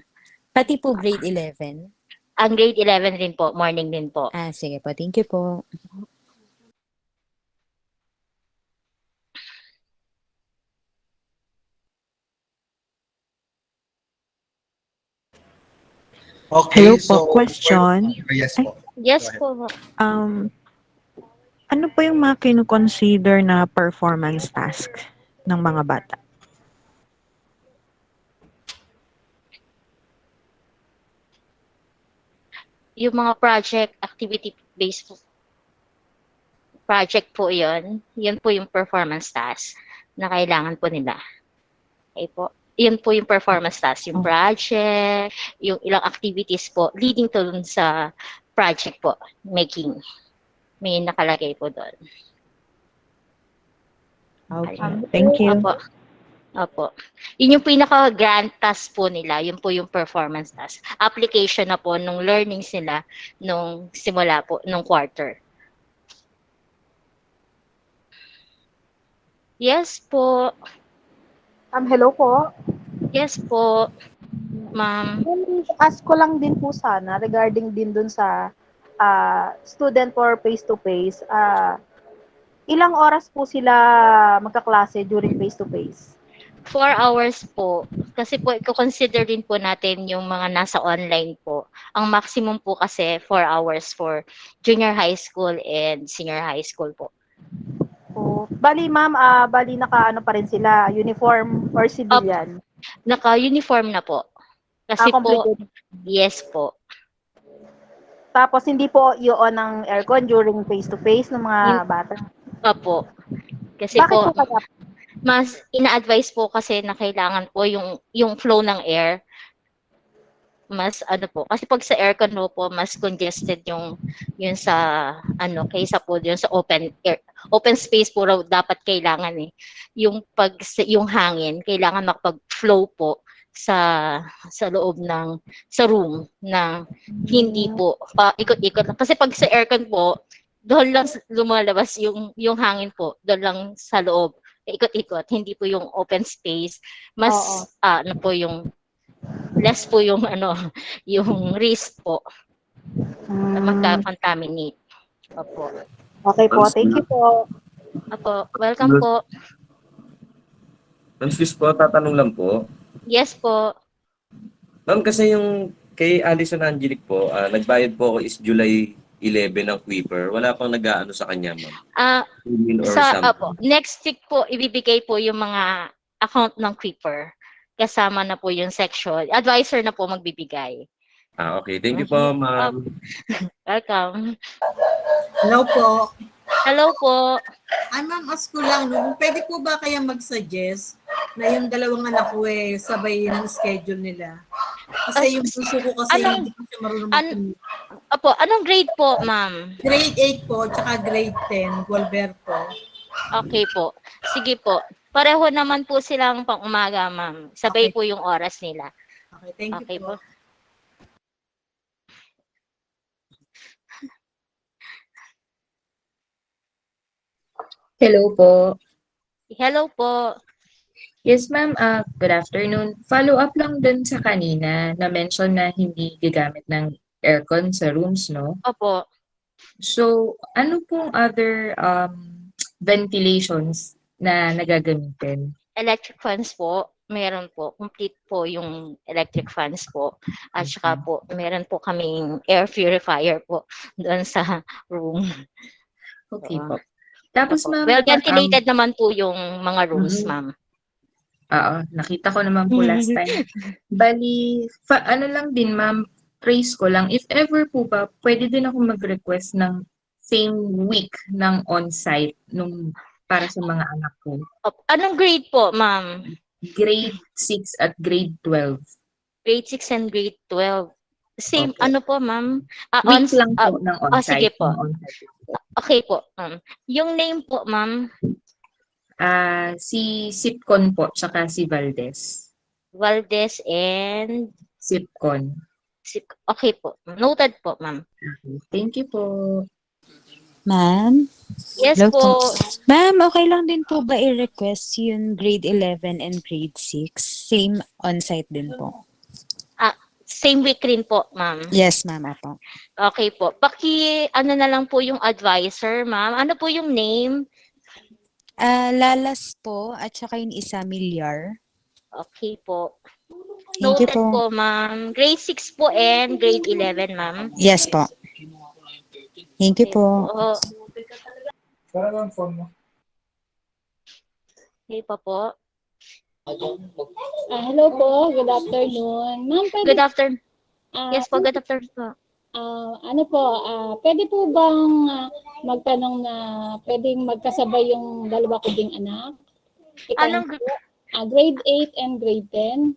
Pati po grade 11? Ang grade 11 rin po, morning din po. Sige po. Thank you po. Okay, Hello po, so question. yes po. Yes Go po. Ano po yung mga kino-consider na performance task ng mga bata? Yung mga project, activity-based project po yun. Yun po yung performance task na kailangan po nila. Okay po. Yun po yung performance task, yung project, yung ilang activities po leading to dun sa project po, making. May nakalagay po doon. Okay. Thank you. Opo. Opo. Yun yung pinaka-grand task po nila. Yun po yung performance task. Application na po nung learnings nila nung simula po, nung quarter. Yes po. Hello po. Yes po, ma'am. Ask ko lang din po sana regarding din dun sa student for face-to-face. Ilang oras po sila magkaklase during face-to-face? 4 hours po. Kasi po, i-consider din po natin yung mga nasa online po. Ang maximum po kasi 4 hours for junior high school and senior high school po. Bali ma'am, naka-ano pa rin sila, uniform or civilian? Naka-uniform na po. Kasi po, Completed. yes po. Tapos hindi po i-on ng aircon during face-to-face ng mga bata? Opo. Kasi Bakit po kaya? mas ina-advise po kasi na kailangan po yung flow ng air. Mas po, kasi pag sa aircon po, mas congested yung sa kaysa po yung sa open air. Open space po raw dapat kailangan yung hangin kailangan makapag-flow po sa loob sa room na hindi po ikot-ikot lang. Kasi pag sa aircon po, doon lang lumalabas yung hangin po, doon lang sa loob. Ikot-ikot, hindi po yung open space. Mas po yung less po yung yung risk po na magka-contaminate. Opo. Okay po, thank you po. Opo, welcome po. Francis po, tatanong lang po. Yes po. Ma'am, kasi yung kay Alison Angelic po, nagbayad po ako is July 11 ng Quiver. Wala pang nag-aano sa kanya, ma'am. Email or Opo, something. next week po, ibibigay po yung mga account ng Creeper. Kasama na po yung section. Advisor na po magbibigay. Okay. Thank you po, ma'am. Welcome. Hello po. Hello po. Ay, ma'am, ask ko lang, no? Pwede po ba kaya mag-suggest na yung dalawang anak ko sabay ng schedule nila? Kasi yung puso ko kasi hindi ko siya marunong mag-commute. Opo, anong grade po, ma'am? Grade 8 po, tsaka grade 10, Gualberto. Okay po. Sige po. Pareho naman po silang pang umaga, ma'am. Sabay po yung oras nila. Okay, thank you po. Hello po. Hello po. Yes, ma'am. Good afternoon. Follow up lang dun sa kanina na mention na hindi gagamit ng aircon sa rooms, no? Opo. So, ano pong other ventilations na nagagamitin? Electric fans po. Meron po. Complete po yung electric fans po. At saka po, meron po kaming air purifier po doon sa room. Okay po. Tapos, ma'am, well ventilated naman po yung mga rooms, ma'am. Oo, nakita ko naman po last time. Bali, ano lang din, ma'am, praise ko lang. If ever po ba, pwede din ako mag-request ng same week ng on-site para sa mga anak ko. Anong grade po, ma'am? Grade 6 at grade 12. Grade 6 and grade 12. Same, Opo. ano po, ma'am? Week lang po ng on-site. Sige po. ng on-site. Okay po, ma'am. Yung name po, ma'am? Si Sipcon po, tsaka si Valdez. Valdez and? Sipcon. Okay po. Noted po, ma'am. Okay. Thank you po. Ma'am? Yes Hello po. Ma'am, okay lang din po ba i-request yung grade 11 and grade 6? Same on-site din po. Same week rin po, ma'am. Yes, ma'am. Apo. Okay po. Ano na lang po yung advisor, ma'am? Ano po yung name? Lalas po at saka yung isa Milyar. Okay po. Thank you Noted po. po, ma'am. Grade 6 po and grade 11, ma'am. Yes po. Thank you po. Okay pa po. Hello po, good afternoon. Ma'am, pwede, Good afternoon. Yes po, good afternoon po. ano po, pwede po bang magtanong na pwedeng magkasabay yung dalawa ko ding anak? Anong grade 8 and grade 10.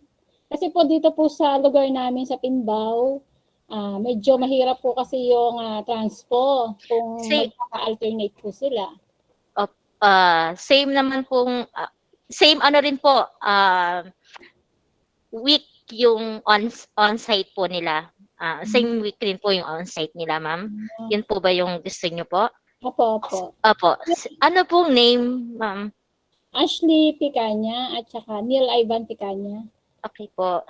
Kasi po dito po sa lugar namin sa Pinbao, medyo mahirap po kasi yung transpo kung magkaka-alternate po sila. Same naman pong, same ano rin po, week yung on-site po nila. Same week rin po yung on-site nila, ma'am. Yun po ba yung gusto niyo po? Opo, opo. Opo. Ano pong name, ma'am? Ashley Picanya at saka Neil Ivan Picanya. Okay po.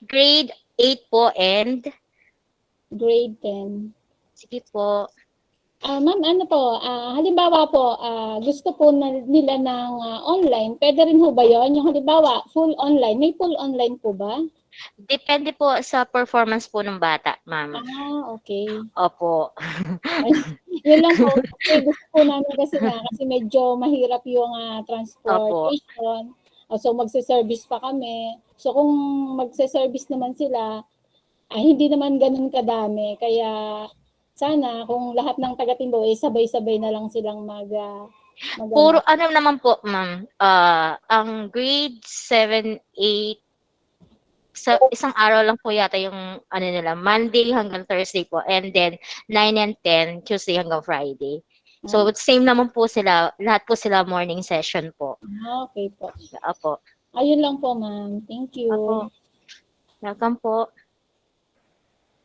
Grade 8 po and? Grade 10. Sige po. Ma'am, ano po, halimbawa po, gusto po nila ng online, pwede rin ho ba yun? Yung halimbawa, full online, may full online po ba? Depende po sa performance po ng bata, ma'am. Okay. Opo. Yun lang po, kasi gusto po namin kasi medyo mahirap yung transportation. So magse-service pa kami. So kung magse-service naman sila, hindi naman ganun kadami. Kaya sana kung lahat ng taga-Timbo sabay-sabay na lang silang Puro ano naman po, ma'am. Ang grade 7, 8, sa isang araw lang po yata yung ano nila, Monday hanggang Thursday po. And then 9 and 10, Tuesday hanggang Friday. So same naman po sila, lahat po sila morning session po. Okay po. Opo. Ayun lang po, ma'am. Thank you. Opo. Welcome po.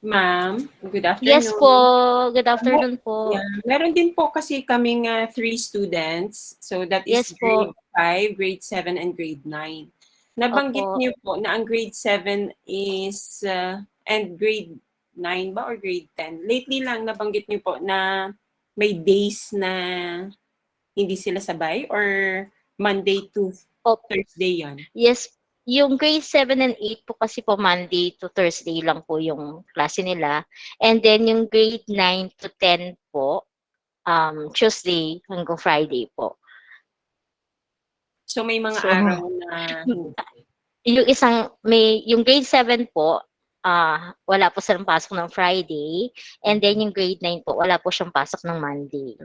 Ma'am, good afternoon. Yes po, good afternoon po. Yeah. Meron din po kasi kaming 3 students. So that is Yes po. grade 5, grade 7, and grade 9. Nabanggit Opo. niyo po na ang grade 7 is, and grade 9 ba or grade 10? Lately lang nabanggit niyo po na may days na hindi sila sabay or Monday to Thursday yon? Yes. Yung grade 7 and 8 po kasi po Monday to Thursday lang po yung klase nila. And then yung grade 9 to 10 po, Tuesday hanggang Friday po. So may mga So, araw na yung grade 7 po, wala po silang pasok ng Friday. And then yung grade 9 po, wala po siyang pasok ng Monday.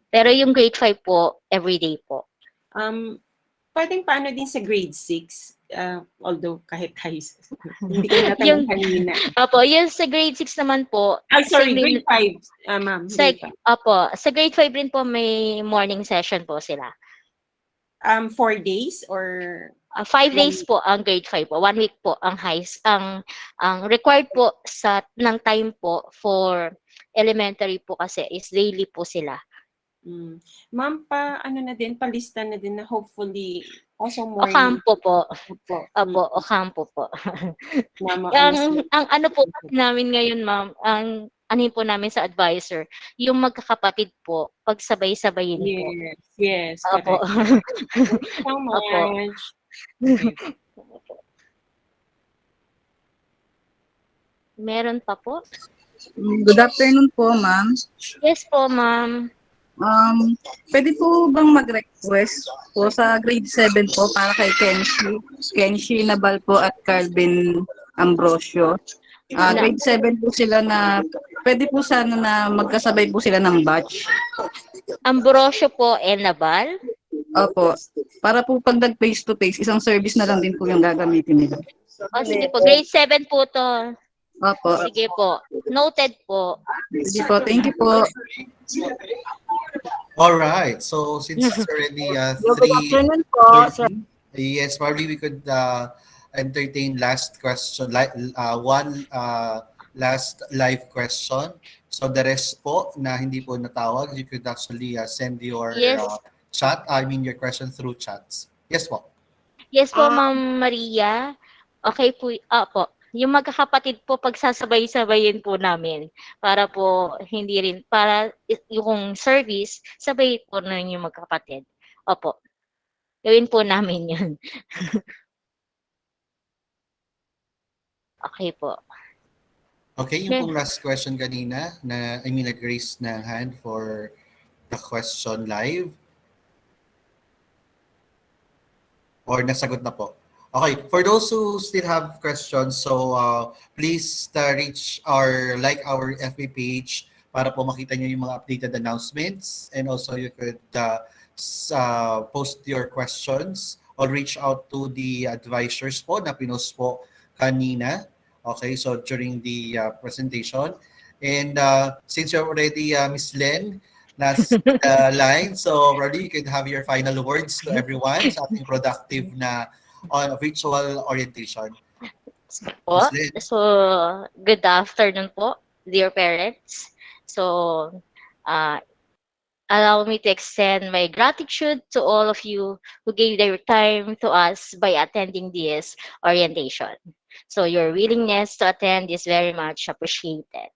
Pero yung grade 5 po, everyday po. Pwedeng paano din sa grade 6? Although kahit high school. Hindi ko natanong kanina. Opo, yung sa grade 6 naman po. Ay, sorry, same grade 5, ma'am. Opo, sa grade 5 rin po may morning session po sila. 4 days or 5 days po ang grade 5 po. 1 week po ang ang required po ng time po for elementary po kasi is daily po sila. Ma'am, palista na din na hopefully also morning. Ocampo po. Opo, Ocampo po. ang ano po namin ngayon, ma'am, ang ano po namin sa advisor, yung magkakapatid po, pagsabay-sabayin po. Yes, Opo. correct. Thank you so much. Meron pa po? Good afternoon po, ma'am. Yes po, ma'am. Pwede po bang mag-request po sa grade 7 po para kay Kenshi Nabal po at Calvin Ambrosio? Grade 7 po sila na, pwede po sana na magkasabay po sila ng batch. Ambrosio po and Nabal? Opo. Para po pag nag-face to face, isang service na lang din po yung gagamitin nila. Sige po, grade 7 po to. Opo. Sige po. Noted po. Sige po, thank you po. All right. So since it's already Good afternoon po, sir. yes, probably we could entertain last question, one last live question. So the rest po na hindi po natawag, you could actually send your your question through chats. Yes po. Yes po, Ma'am Maria. Okay po, po. Yung magkakapatid po, pagsasabay-sabayin po namin para po hindi rin, para yung service, sabay po na yung magkakapatid. Opo. Gawin po namin yun. Okay po. Okay, yung pong last question kanina na nag-raise ng hand for the question live. Or nasagot na po? Okay, for those who still have questions, so please reach like our FB page para po makita nyo yung mga updated announcements, and also you could post your questions or reach out to the advisors po na pinost po kanina. Okay, so during the presentation. And since you're already Miss Len, nasa line, so probably you could have your final words to everyone sa ating productive na on virtual orientation. So, good afternoon po, dear parents. So, allow me to extend my gratitude to all of you who gave their time to us by attending this orientation. So, your willingness to attend is very much appreciated.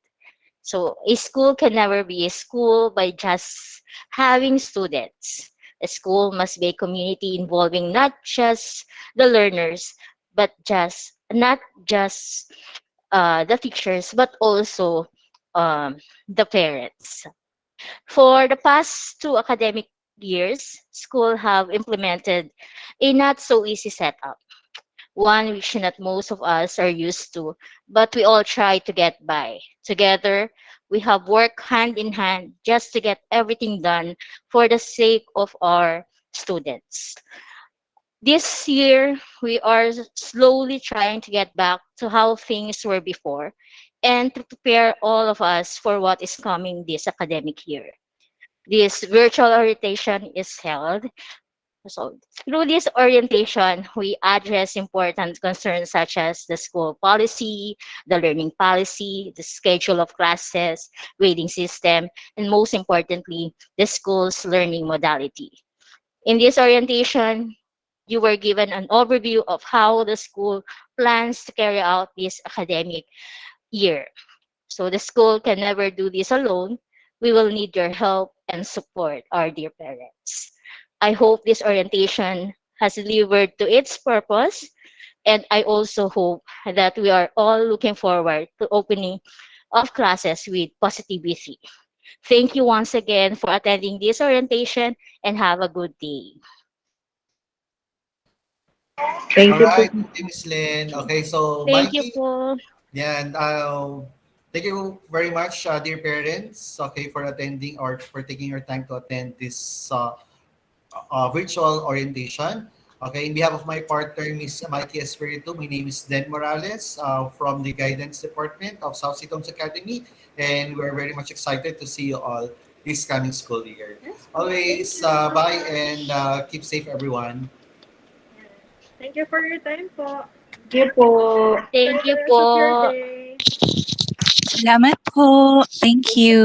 So, a school can never be a school by just having students. A school must be a community involving not just the learners, but not just the teachers, but also the parents. For the past 2 academic years, schools have implemented a not so easy setup, one which not most of us are used to, but we all try to get by. Together, we have worked hand in hand just to get everything done for the sake of our students. This year, we are slowly trying to get back to how things were before and to prepare all of us for what is coming this academic year. This virtual orientation is held. So through this orientation, we address important concerns such as the school policy, the learning policy, the schedule of classes, grading system, and most importantly, the school's learning modality. In this orientation, you were given an overview of how the school plans to carry out this academic year. So the school can never do this alone. We will need your help and support, our dear parents. I hope this orientation has delivered to its purpose And I also hope that we are all looking forward to opening of classes with positivity. Thank you once again for attending this orientation and have a good day. All right, thank you, Ms. Lynn. Okay, so Thank you Mikey, po. yan, thank you very much, dear parents, okay, for attending or for taking your time to attend this virtual orientation. Okay, in behalf of my partner, Ms. Mikey Espiritu, my name is Den Morales from the Guidance Department of South Sea Homes Academy, and we're very much excited to see you all this coming school year. Always, bye and keep safe, everyone. Thank you for your time po. Thank you po. Thank you Enjoy the rest of your po. day. Salamat po. Thank you.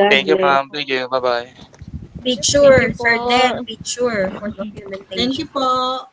Thank you, ma'am. Thank you. Bye-bye. Picture, Sir Den, picture for documentation. Thank you po.